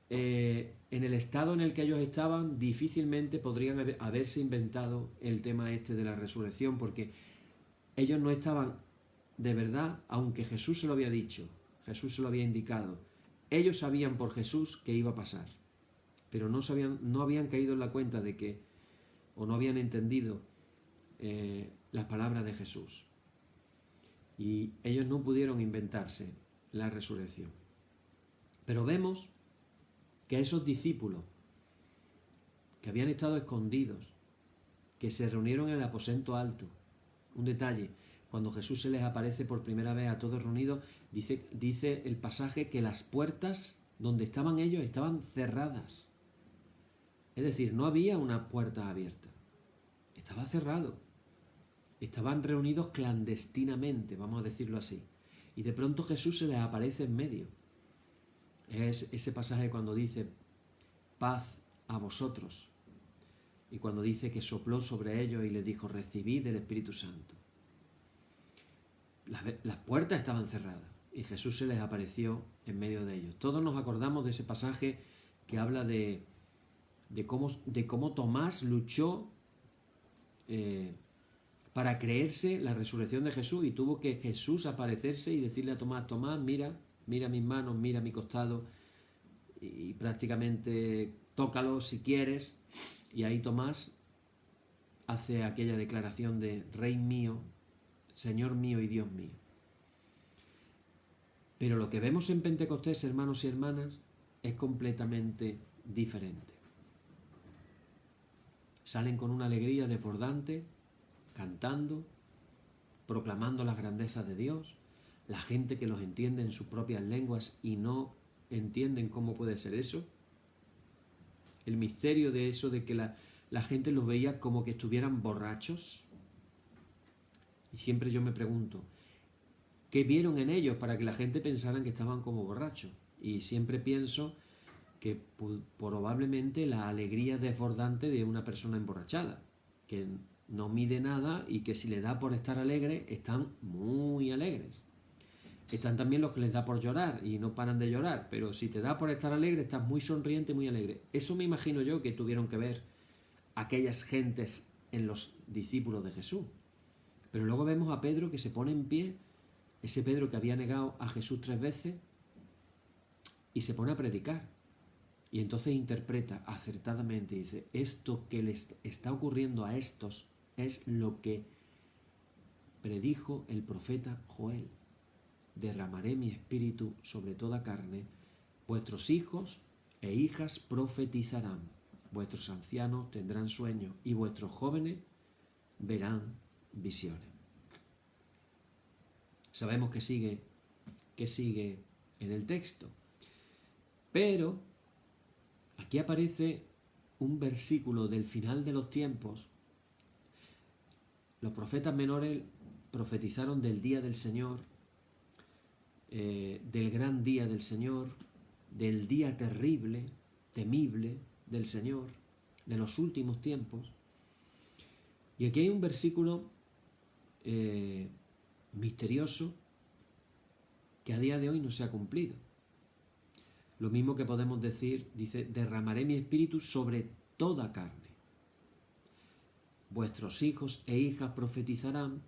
en el estado en el que ellos estaban difícilmente podrían haberse inventado el tema este de la resurrección, porque ellos no estaban de verdad, aunque Jesús se lo había dicho, Jesús se lo había indicado, ellos sabían por Jesús que iba a pasar, pero no habían caído en la cuenta de que, o no habían entendido las palabras de Jesús. Y ellos no pudieron inventarse la resurrección. Pero vemos que esos discípulos que habían estado escondidos, que se reunieron en el aposento alto, un detalle, cuando Jesús se les aparece por primera vez a todos reunidos, dice el pasaje que las puertas donde estaban ellos estaban cerradas. Es decir, no había una puerta abierta, estaba cerrado. Estaban reunidos clandestinamente, vamos a decirlo así. Y de pronto Jesús se les aparece en medio. Es ese pasaje cuando dice, paz a vosotros. Y cuando dice que sopló sobre ellos y les dijo, recibid el Espíritu Santo. Las puertas estaban cerradas y Jesús se les apareció en medio de ellos. Todos nos acordamos de ese pasaje que habla de cómo Tomás luchó para creerse la resurrección de Jesús, y tuvo que Jesús aparecerse y decirle a Tomás, Tomás, mira mis manos, mira mi costado, y prácticamente tócalo si quieres. Y ahí Tomás hace aquella declaración de Rey mío, Señor mío y Dios mío. Pero lo que vemos en Pentecostés, hermanos y hermanas, es completamente diferente. Salen con una alegría desbordante, cantando, proclamando las grandezas de Dios. La gente que los entiende en sus propias lenguas y no entienden cómo puede ser eso. El misterio de eso, de que la gente los veía como que estuvieran borrachos. Y siempre yo me pregunto, ¿qué vieron en ellos para que la gente pensara que estaban como borrachos? Y siempre pienso que probablemente la alegría desbordante de una persona emborrachada, que no mide nada y que si le da por estar alegre, están muy alegres. Están también los que les da por llorar y no paran de llorar, pero si te da por estar alegre, estás muy sonriente, muy alegre. Eso me imagino yo que tuvieron que ver aquellas gentes en los discípulos de Jesús. Pero luego vemos a Pedro que se pone en pie, ese Pedro que había negado a Jesús 3 veces, y se pone a predicar. Y entonces interpreta acertadamente y dice, esto que les está ocurriendo a estos es lo que predijo el profeta Joel. Derramaré mi espíritu sobre toda carne, vuestros hijos e hijas profetizarán, vuestros ancianos tendrán sueños y vuestros jóvenes verán visiones. Sabemos que sigue en el texto, pero aquí aparece un versículo del final de los tiempos. Los profetas menores profetizaron del día del Señor, del gran día del Señor, del día terrible, temible del Señor, de los últimos tiempos. Y aquí hay un versículo misterioso que a día de hoy no se ha cumplido. Lo mismo que podemos decir, dice, derramaré mi espíritu sobre toda carne. Vuestros hijos e hijas profetizarán,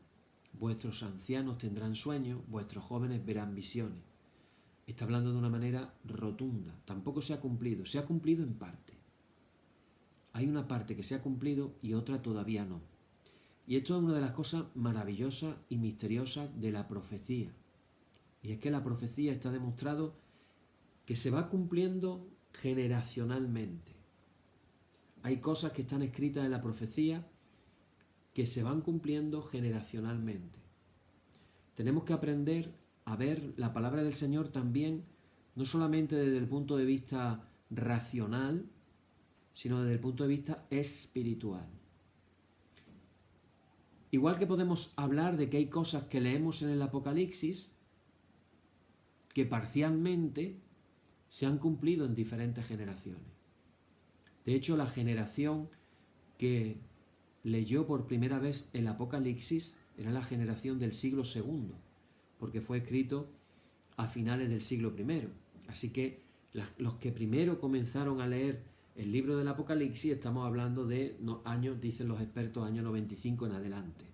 vuestros ancianos tendrán sueños, vuestros jóvenes verán visiones. Está hablando de una manera rotunda. Tampoco se ha cumplido en parte. Hay una parte que se ha cumplido y otra todavía no. Y esto es una de las cosas maravillosas y misteriosas de la profecía. Y es que la profecía está demostrado que se va cumpliendo generacionalmente. Hay cosas que están escritas en la profecía que se van cumpliendo generacionalmente. Tenemos que aprender a ver la palabra del Señor también, no solamente desde el punto de vista racional, sino desde el punto de vista espiritual. Igual que podemos hablar de que hay cosas que leemos en el Apocalipsis que parcialmente se han cumplido en diferentes generaciones. De hecho, la generación que leyó por primera vez el Apocalipsis era la generación del siglo II, porque fue escrito a finales del siglo I. Así que los que primero comenzaron a leer el libro del Apocalipsis, estamos hablando de años, dicen los expertos, año 95 en adelante.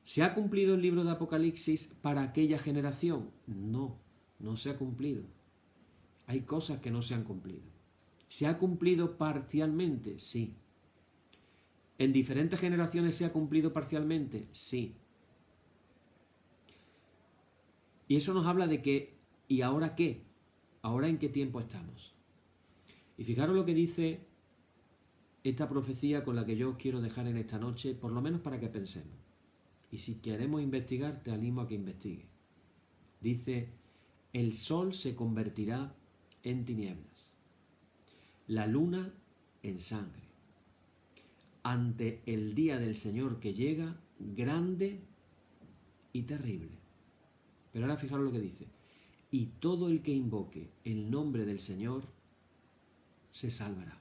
¿Se ha cumplido el libro de Apocalipsis para aquella generación? No, no se ha cumplido. Hay cosas que no se han cumplido. ¿Se ha cumplido parcialmente? Sí. ¿En diferentes generaciones se ha cumplido parcialmente? Sí. Y eso nos habla de que, ¿y ahora qué? ¿Ahora en qué tiempo estamos? Y fijaros lo que dice esta profecía con la que yo os quiero dejar en esta noche, por lo menos para que pensemos. Y si queremos investigar, te animo a que investigues. Dice, el sol se convertirá en tinieblas, la luna en sangre, ante el día del Señor que llega, grande y terrible. Pero ahora fijaros lo que dice. Y todo el que invoque el nombre del Señor se salvará.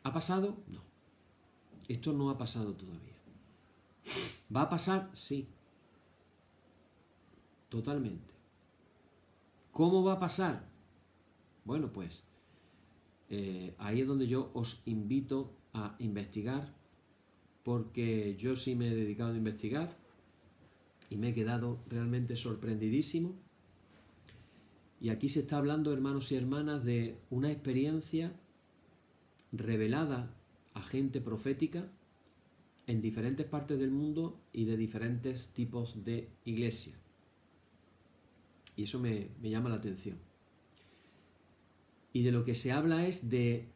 ¿Ha pasado? No. Esto no ha pasado todavía. ¿Va a pasar? Sí. Totalmente. ¿Cómo va a pasar? Bueno, pues ahí es donde yo os invito a investigar, porque yo sí me he dedicado a investigar y me he quedado realmente sorprendidísimo. Y aquí se está hablando, hermanos y hermanas, de una experiencia revelada a gente profética en diferentes partes del mundo y de diferentes tipos de iglesia. Y eso me llama la atención. Y de lo que se habla es de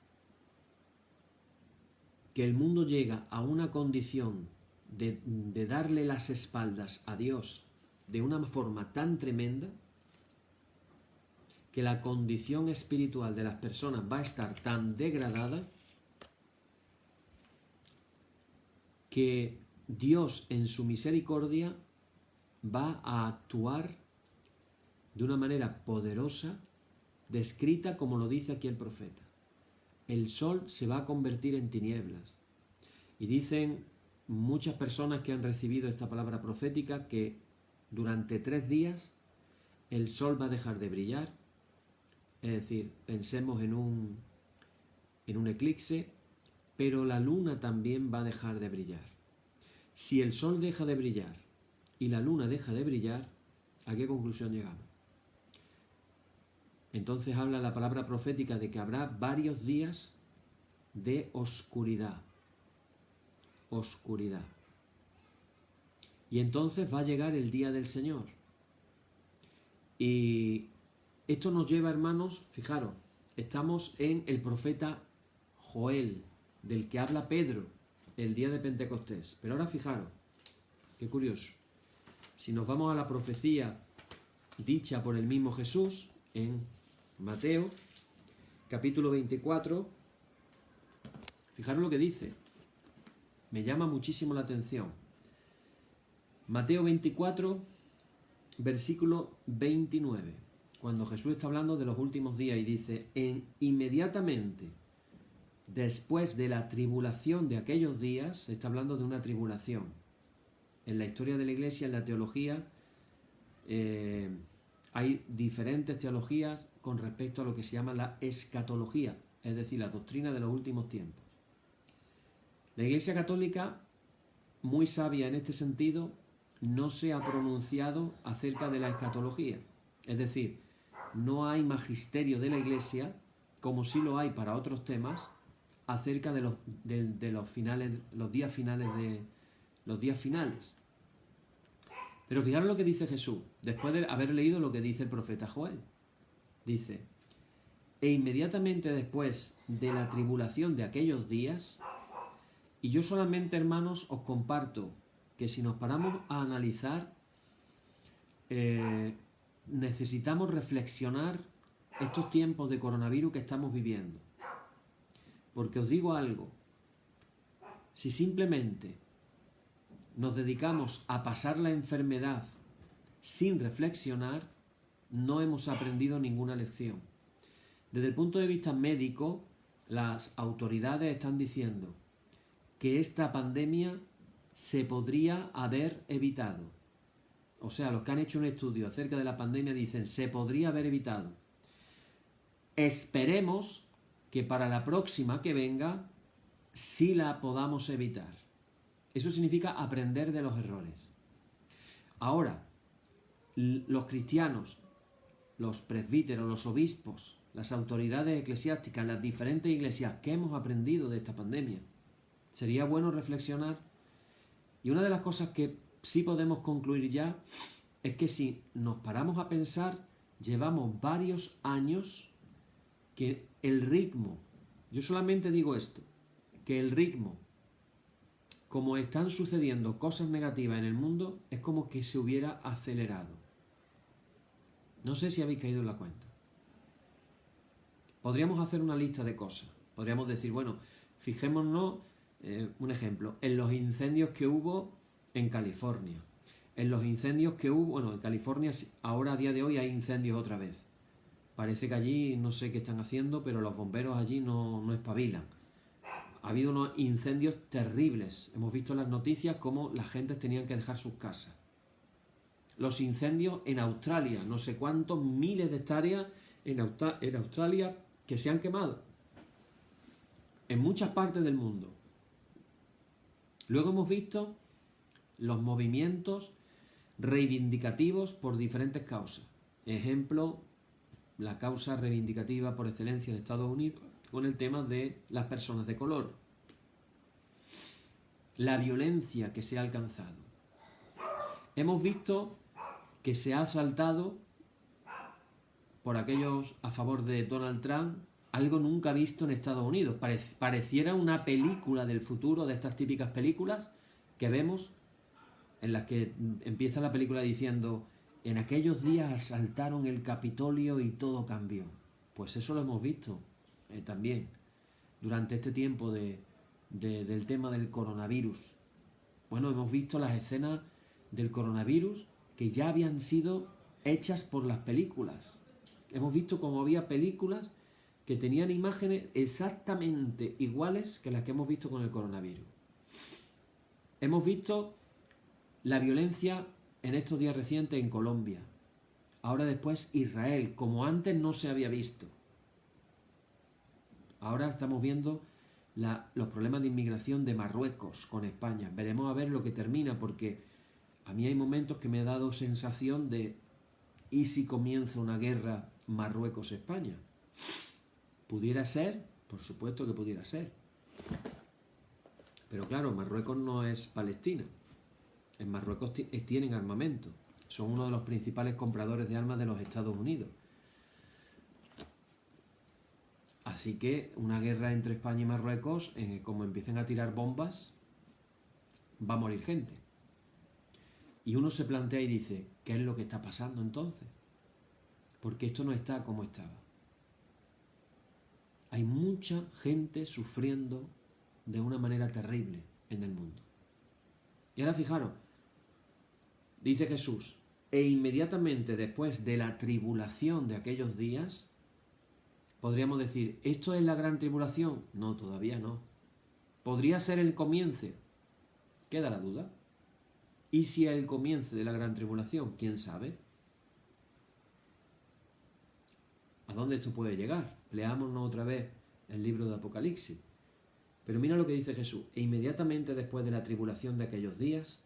que el mundo llega a una condición de darle las espaldas a Dios de una forma tan tremenda que la condición espiritual de las personas va a estar tan degradada que Dios en su misericordia va a actuar de una manera poderosa, descrita como lo dice aquí el profeta. El sol se va a convertir en tinieblas. Y dicen muchas personas que han recibido esta palabra profética que durante 3 días el sol va a dejar de brillar. Es decir, pensemos en un eclipse, pero la luna también va a dejar de brillar. Si el sol deja de brillar y la luna deja de brillar, ¿a qué conclusión llegamos? Entonces habla la palabra profética de que habrá varios días de oscuridad. Oscuridad. Y entonces va a llegar el día del Señor. Y esto nos lleva, hermanos, fijaros, estamos en el profeta Joel, del que habla Pedro el día de Pentecostés. Pero ahora fijaros, qué curioso. Si nos vamos a la profecía dicha por el mismo Jesús en Mateo, capítulo 24, fijaros lo que dice. Me llama muchísimo la atención. Mateo 24, versículo 29. Cuando Jesús está hablando de los últimos días y dice, inmediatamente después de la tribulación de aquellos días, se está hablando de una tribulación. En la historia de la Iglesia, en la teología, hay diferentes teologías con respecto a lo que se llama la escatología, es decir, la doctrina de los últimos tiempos. La Iglesia Católica, muy sabia en este sentido, no se ha pronunciado acerca de la escatología. Es decir, no hay magisterio de la Iglesia, como sí lo hay para otros temas, acerca de los finales, los días finales. Pero fijaros lo que dice Jesús, después de haber leído lo que dice el profeta Joel. Dice, e inmediatamente después de la tribulación de aquellos días, y yo solamente, hermanos, os comparto que si nos paramos a analizar, necesitamos reflexionar estos tiempos de coronavirus que estamos viviendo. Porque os digo algo, si simplemente nos dedicamos a pasar la enfermedad sin reflexionar, no hemos aprendido ninguna lección. Desde el punto de vista médico, las autoridades están diciendo que esta pandemia se podría haber evitado. O sea, los que han hecho un estudio acerca de la pandemia dicen, se podría haber evitado. Esperemos que para la próxima que venga, sí la podamos evitar. Eso significa aprender de los errores. Ahora, los cristianos, los presbíteros, los obispos, las autoridades eclesiásticas, las diferentes iglesias, ¿qué hemos aprendido de esta pandemia? Sería bueno reflexionar. Y una de las cosas que sí podemos concluir ya es que si nos paramos a pensar, llevamos varios años que el ritmo, yo solamente digo esto, que el ritmo, como están sucediendo cosas negativas en el mundo, es como que se hubiera acelerado. No sé si habéis caído en la cuenta. Podríamos hacer una lista de cosas. Podríamos decir, bueno, fijémonos un ejemplo, en los incendios que hubo en California. En los incendios que hubo, bueno, en California ahora a día de hoy hay incendios otra vez. Parece que allí no sé qué están haciendo, pero los bomberos allí no espabilan. Ha habido unos incendios terribles. Hemos visto en las noticias cómo las gentes tenían que dejar sus casas. Los incendios en Australia, no sé cuántos miles de hectáreas en Australia que se han quemado. En muchas partes del mundo. Luego hemos visto los movimientos reivindicativos por diferentes causas. Ejemplo, la causa reivindicativa por excelencia de Estados Unidos con el tema de las personas de color. La violencia que se ha alcanzado. Hemos visto que se ha asaltado por aquellos a favor de Donald Trump algo nunca visto en Estados Unidos. Pareciera una película del futuro, de estas típicas películas que vemos en las que empieza la película diciendo: en aquellos días asaltaron el Capitolio y todo cambió. Pues eso lo hemos visto también durante este tiempo del tema del coronavirus. Bueno, hemos visto las escenas del coronavirus que ya habían sido hechas por las películas. Hemos visto cómo había películas que tenían imágenes exactamente iguales que las que hemos visto con el coronavirus. Hemos visto la violencia en estos días recientes en Colombia. Ahora después Israel, como antes no se había visto. Ahora estamos viendo los problemas de inmigración de Marruecos con España. Veremos a ver lo que termina, porque a mí hay momentos que me ha dado sensación de ¿y si comienza una guerra Marruecos-España? ¿Pudiera ser? Por supuesto que pudiera ser. Pero claro, Marruecos no es Palestina. En Marruecos tienen armamento. Son uno de los principales compradores de armas de los Estados Unidos. Así que una guerra entre España y Marruecos, como empiecen a tirar bombas, va a morir gente. Y uno se plantea y dice, ¿qué es lo que está pasando entonces? Porque esto no está como estaba. Hay mucha gente sufriendo de una manera terrible en el mundo. Y ahora fijaros, dice Jesús, e inmediatamente después de la tribulación de aquellos días, podríamos decir, ¿esto es la gran tribulación? No, todavía no. ¿Podría ser el comienzo? Queda la duda. ¿Y si es el comienzo de la gran tribulación? ¿Quién sabe? ¿A dónde esto puede llegar? Leámonos otra vez el libro de Apocalipsis. Pero mira lo que dice Jesús. E inmediatamente después de la tribulación de aquellos días,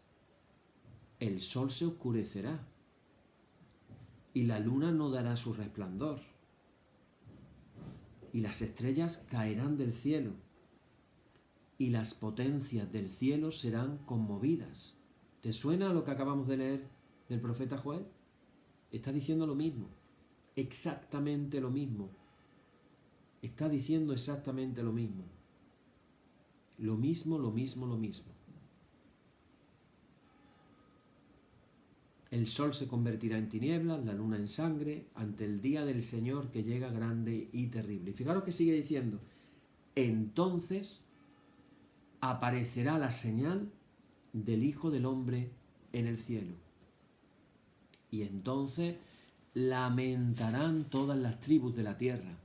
el sol se oscurecerá y la luna no dará su resplandor y las estrellas caerán del cielo y las potencias del cielo serán conmovidas. ¿Te suena lo que acabamos de leer del profeta Joel? Está diciendo lo mismo, exactamente lo mismo. Está diciendo exactamente lo mismo. Lo mismo, lo mismo, lo mismo. El sol se convertirá en tinieblas, la luna en sangre, ante el día del Señor que llega grande y terrible. Y fijaros que sigue diciendo, entonces aparecerá la señal del Hijo del Hombre en el cielo. Y entonces lamentarán todas las tribus de la tierra.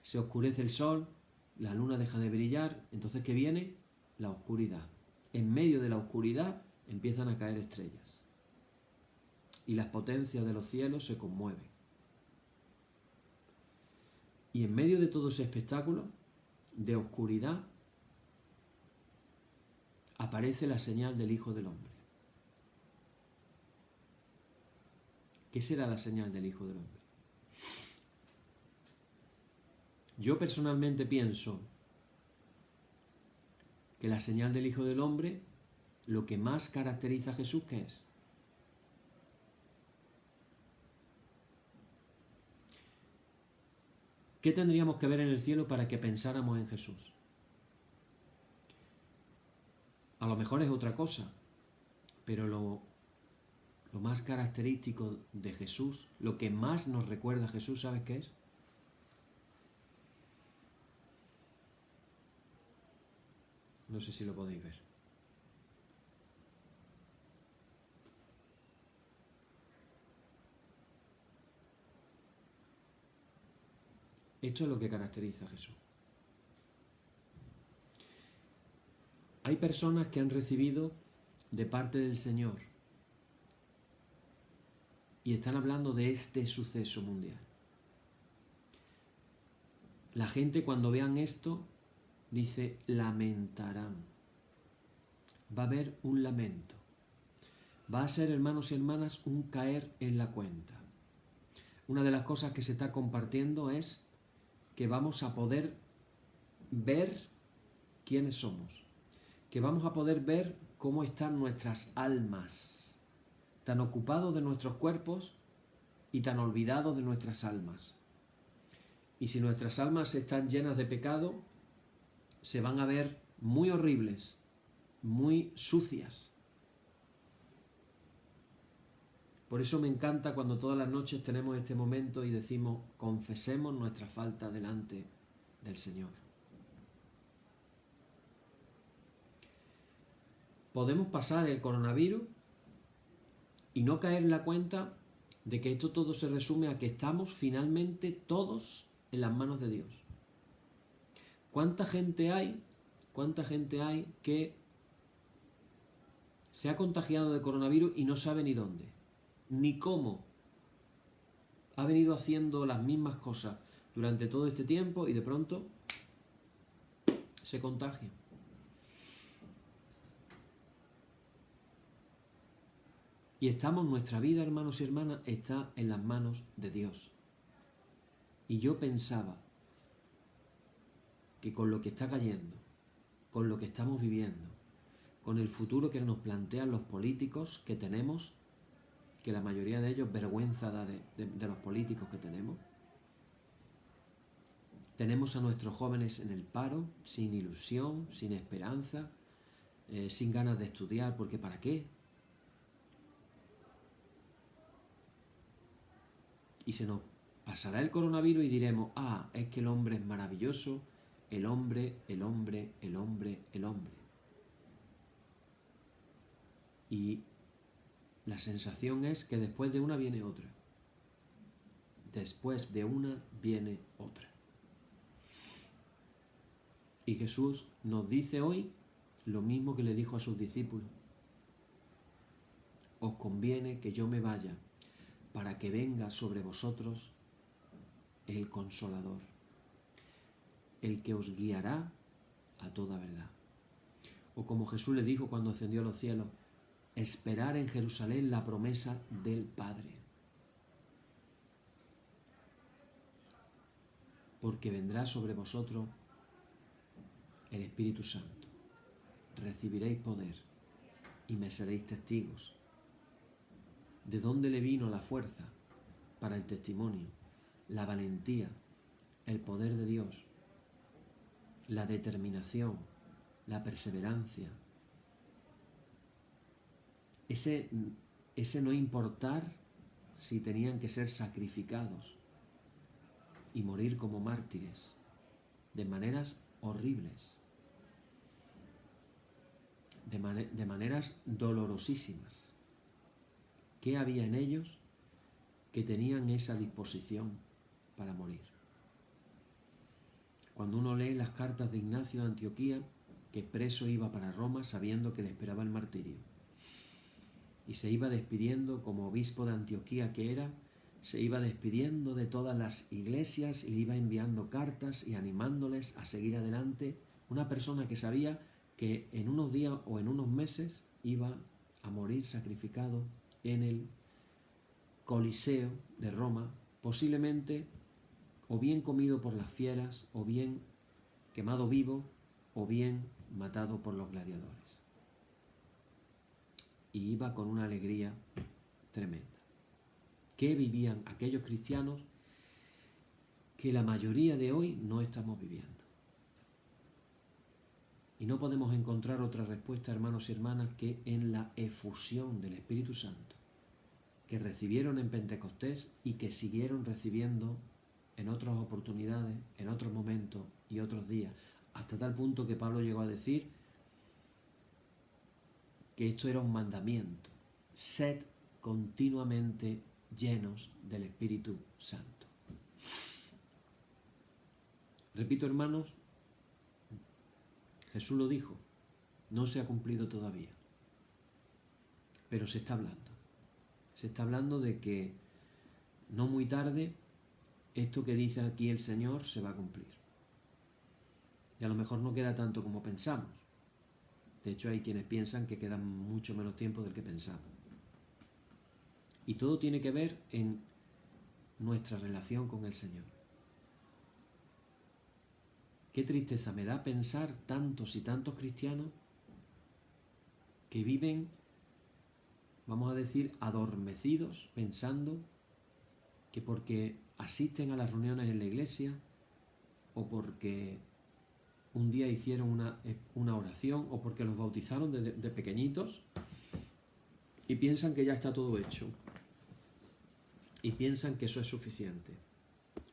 Se oscurece el sol, la luna deja de brillar, entonces ¿qué viene? La oscuridad. En medio de la oscuridad empiezan a caer estrellas. Y las potencias de los cielos se conmueven. Y en medio de todo ese espectáculo de oscuridad aparece la señal del Hijo del Hombre. ¿Qué será la señal del Hijo del Hombre? Yo personalmente pienso que la señal del Hijo del Hombre, lo que más caracteriza a Jesús, ¿qué es? ¿Qué tendríamos que ver en el cielo para que pensáramos en Jesús? A lo mejor es otra cosa, pero lo más característico de Jesús, lo que más nos recuerda a Jesús, ¿sabes qué es? No sé si lo podéis ver. Esto es lo que caracteriza a Jesús. Hay personas que han recibido de parte del Señor y están hablando de este suceso mundial. La gente cuando vean esto dice lamentarán. Va a haber un lamento. Va a ser, hermanos y hermanas, un caer en la cuenta. Una de las cosas que se está compartiendo es que vamos a poder ver quiénes somos, que vamos a poder ver cómo están nuestras almas, tan ocupados de nuestros cuerpos y tan olvidados de nuestras almas. Y si nuestras almas están llenas de pecado, se van a ver muy horribles, muy sucias. Por eso me encanta cuando todas las noches tenemos este momento y decimos, confesemos nuestra falta delante del Señor. Podemos pasar el coronavirus y no caer en la cuenta de que esto todo se resume a que estamos finalmente todos en las manos de Dios. ¿Cuánta gente hay que se ha contagiado de coronavirus y no sabe ni dónde, ni cómo? Ha venido haciendo las mismas cosas durante todo este tiempo y de pronto se contagia. Y nuestra vida, hermanos y hermanas, está en las manos de Dios. Y yo pensaba que con lo que está cayendo, con lo que estamos viviendo, con el futuro que nos plantean los políticos que tenemos, que la mayoría de ellos vergüenza da de los políticos que tenemos a nuestros jóvenes en el paro, sin ilusión, sin esperanza, sin ganas de estudiar, porque ¿para qué? Y se nos pasará el coronavirus y diremos, es que el hombre es maravilloso, el hombre. Y la sensación es que después de una viene otra. Después de una viene otra. Y Jesús nos dice hoy lo mismo que le dijo a sus discípulos. Os conviene que yo me vaya para que venga sobre vosotros el Consolador, el que os guiará a toda verdad. O como Jesús le dijo cuando ascendió a los cielos, esperar en Jerusalén la promesa del Padre. Porque vendrá sobre vosotros el Espíritu Santo. Recibiréis poder y me seréis testigos. ¿De dónde le vino la fuerza para el testimonio, la valentía, el poder de Dios, la determinación, la perseverancia? Ese no importar si tenían que ser sacrificados y morir como mártires de maneras horribles, de maneras dolorosísimas. ¿Qué había en ellos que tenían esa disposición para morir? Cuando uno lee las cartas de Ignacio de Antioquía, que preso iba para Roma sabiendo que le esperaba el martirio, y se iba despidiendo como obispo de Antioquía que era, se iba despidiendo de todas las iglesias y le iba enviando cartas y animándoles a seguir adelante, una persona que sabía que en unos días o en unos meses iba a morir sacrificado en el Coliseo de Roma, posiblemente o bien comido por las fieras, o bien quemado vivo, o bien matado por los gladiadores. Y iba con una alegría tremenda. ¿Qué vivían aquellos cristianos que la mayoría de hoy no estamos viviendo? Y no podemos encontrar otra respuesta, hermanos y hermanas, que en la efusión del Espíritu Santo, que recibieron en Pentecostés y que siguieron recibiendo en otras oportunidades, en otros momentos y otros días, hasta tal punto que Pablo llegó a decir, que esto era un mandamiento. Sed continuamente llenos del Espíritu Santo. Repito, hermanos, Jesús lo dijo, no se ha cumplido todavía, pero se está hablando. Se está hablando de que no muy tarde esto que dice aquí el Señor se va a cumplir. Y a lo mejor no queda tanto como pensamos. De hecho, hay quienes piensan que queda mucho menos tiempo del que pensamos. Y todo tiene que ver en nuestra relación con el Señor. Qué tristeza me da pensar tantos y tantos cristianos que viven, vamos a decir, adormecidos, pensando que porque asisten a las reuniones en la iglesia o porque un día hicieron una oración o porque los bautizaron de pequeñitos y piensan que ya está todo hecho y piensan que eso es suficiente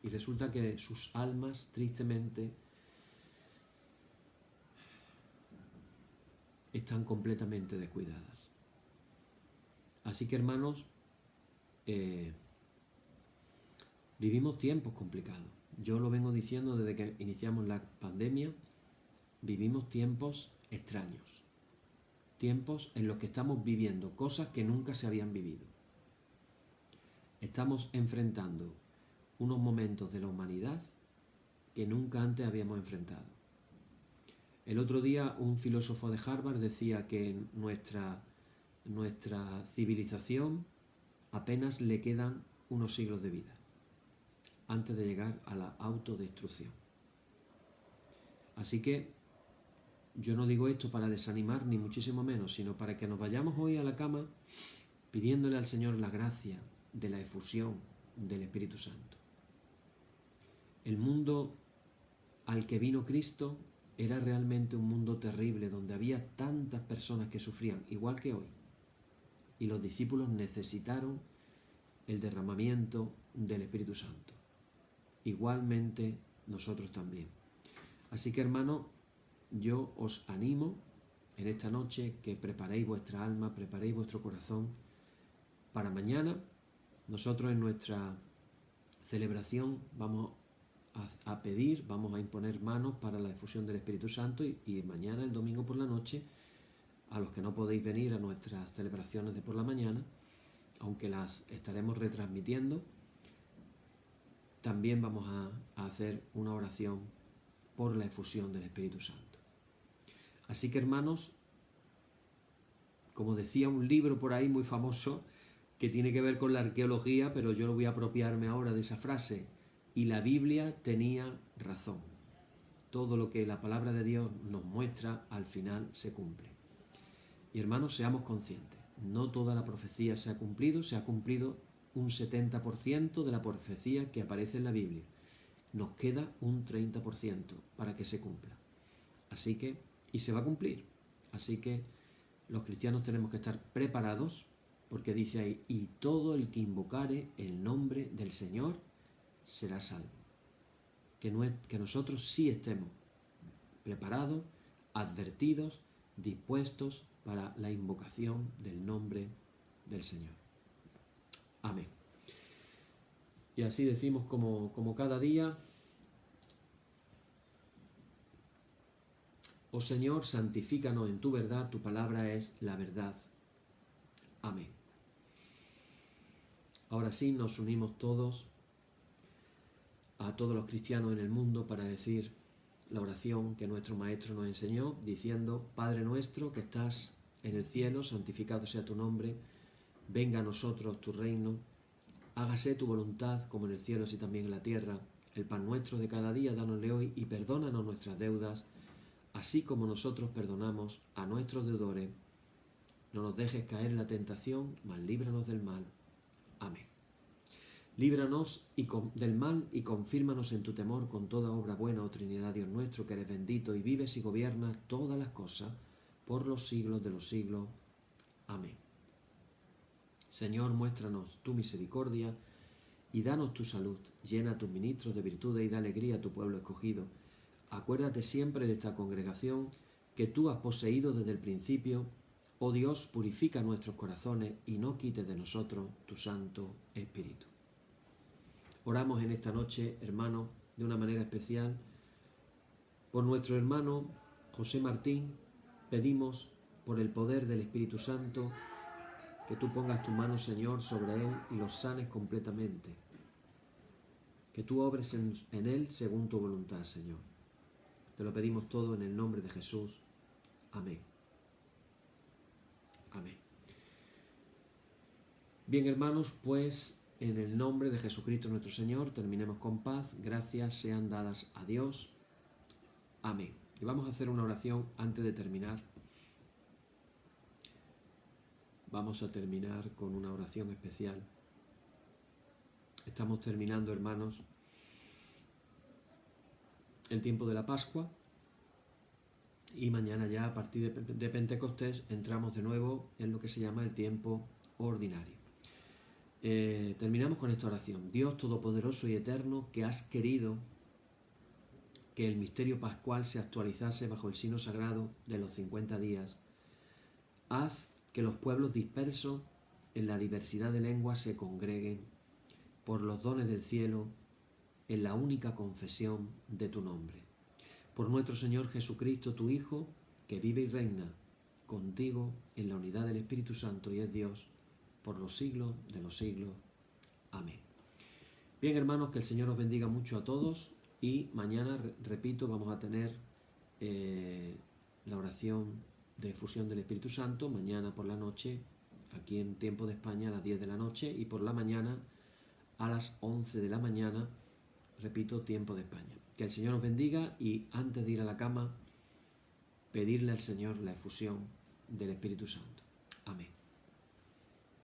y resulta que sus almas tristemente están completamente descuidadas. Así que, hermanos, vivimos tiempos complicados. Yo lo vengo diciendo desde que iniciamos la pandemia. Vivimos tiempos extraños. Tiempos en los que estamos viviendo cosas que nunca se habían vivido. Estamos enfrentando unos momentos de la humanidad que nunca antes habíamos enfrentado. El otro día un filósofo de Harvard decía que nuestra civilización apenas le quedan unos siglos de vida antes de llegar a la autodestrucción. Así que yo no digo esto para desanimar ni muchísimo menos, sino para que nos vayamos hoy a la cama pidiéndole al Señor la gracia de la efusión del Espíritu Santo. El mundo al que vino Cristo era realmente un mundo terrible, donde había tantas personas que sufrían, igual que hoy. Y los discípulos necesitaron el derramamiento del Espíritu Santo. Igualmente nosotros también. Así que, hermanos, yo os animo en esta noche que preparéis vuestra alma, preparéis vuestro corazón para mañana. Nosotros en nuestra celebración vamos a pedir, vamos a imponer manos para la efusión del Espíritu Santo y mañana, el domingo por la noche, a los que no podéis venir a nuestras celebraciones de por la mañana, aunque las estaremos retransmitiendo, también vamos a hacer una oración por la efusión del Espíritu Santo. Así que, hermanos, como decía un libro por ahí muy famoso que tiene que ver con la arqueología, pero yo lo voy a apropiarme ahora de esa frase, y la Biblia tenía razón. Todo lo que la palabra de Dios nos muestra al final se cumple. Y hermanos, seamos conscientes, no toda la profecía se ha cumplido un 70% de la profecía que aparece en la Biblia. Nos queda un 30% para que se cumpla. Así que, y se va a cumplir. Así que los cristianos tenemos que estar preparados, porque dice ahí, y todo el que invocare el nombre del Señor será salvo. Que nosotros sí estemos preparados, advertidos, dispuestos para la invocación del nombre del Señor. Amén. Y así decimos como cada día, oh Señor, santifícanos en tu verdad, tu palabra es la verdad. Amén. Ahora sí nos unimos todos, a todos los cristianos en el mundo, para decir la oración que nuestro Maestro nos enseñó, diciendo, Padre nuestro que estás en el cielo, santificado sea tu nombre, venga a nosotros tu reino, hágase tu voluntad como en el cielo así también en la tierra. El pan nuestro de cada día dánosle hoy y perdónanos nuestras deudas, así como nosotros perdonamos a nuestros deudores. No nos dejes caer en la tentación, mas líbranos del mal. Amén. Líbranos del mal y confírmanos en tu temor con toda obra buena, oh Trinidad, Dios nuestro, que eres bendito y vives y gobiernas todas las cosas por los siglos de los siglos. Amén. Señor, muéstranos tu misericordia y danos tu salud. Llena a tus ministros de virtudes y da alegría a tu pueblo escogido. Acuérdate siempre de esta congregación que tú has poseído desde el principio, Oh Dios, purifica nuestros corazones y no quites de nosotros tu Santo Espíritu. Oramos en esta noche, hermanos, de una manera especial por nuestro hermano José Martín. Pedimos por el poder del Espíritu Santo que tú pongas tu mano, Señor, sobre él y lo sanes completamente. Que tú obres en él según tu voluntad, Señor. Te lo pedimos todo en el nombre de Jesús. Amén. Amén. Bien, hermanos, pues en el nombre de Jesucristo nuestro Señor, terminemos con paz. Gracias sean dadas a Dios. Amén. Y vamos a hacer una oración antes de terminar. Vamos a terminar con una oración especial. Estamos terminando, hermanos, el tiempo de la Pascua y mañana ya a partir de Pentecostés entramos de nuevo en lo que se llama el tiempo ordinario. Terminamos con esta oración. Dios Todopoderoso y Eterno, que has querido que el misterio pascual se actualizase bajo el signo sagrado de los 50 días, haz que los pueblos dispersos en la diversidad de lenguas se congreguen por los dones del cielo en la única confesión de tu nombre. Por nuestro Señor Jesucristo, tu Hijo, que vive y reina contigo en la unidad del Espíritu Santo y es Dios por los siglos de los siglos. Amén. Bien, hermanos, que el Señor os bendiga mucho a todos y mañana, repito, vamos a tener la oración de efusión del Espíritu Santo, mañana por la noche, aquí en tiempo de España a las 10 de la noche y por la mañana a las 11 de la mañana, repito, tiempo de España. Que el Señor os bendiga y antes de ir a la cama, pedirle al Señor la efusión del Espíritu Santo. Amén.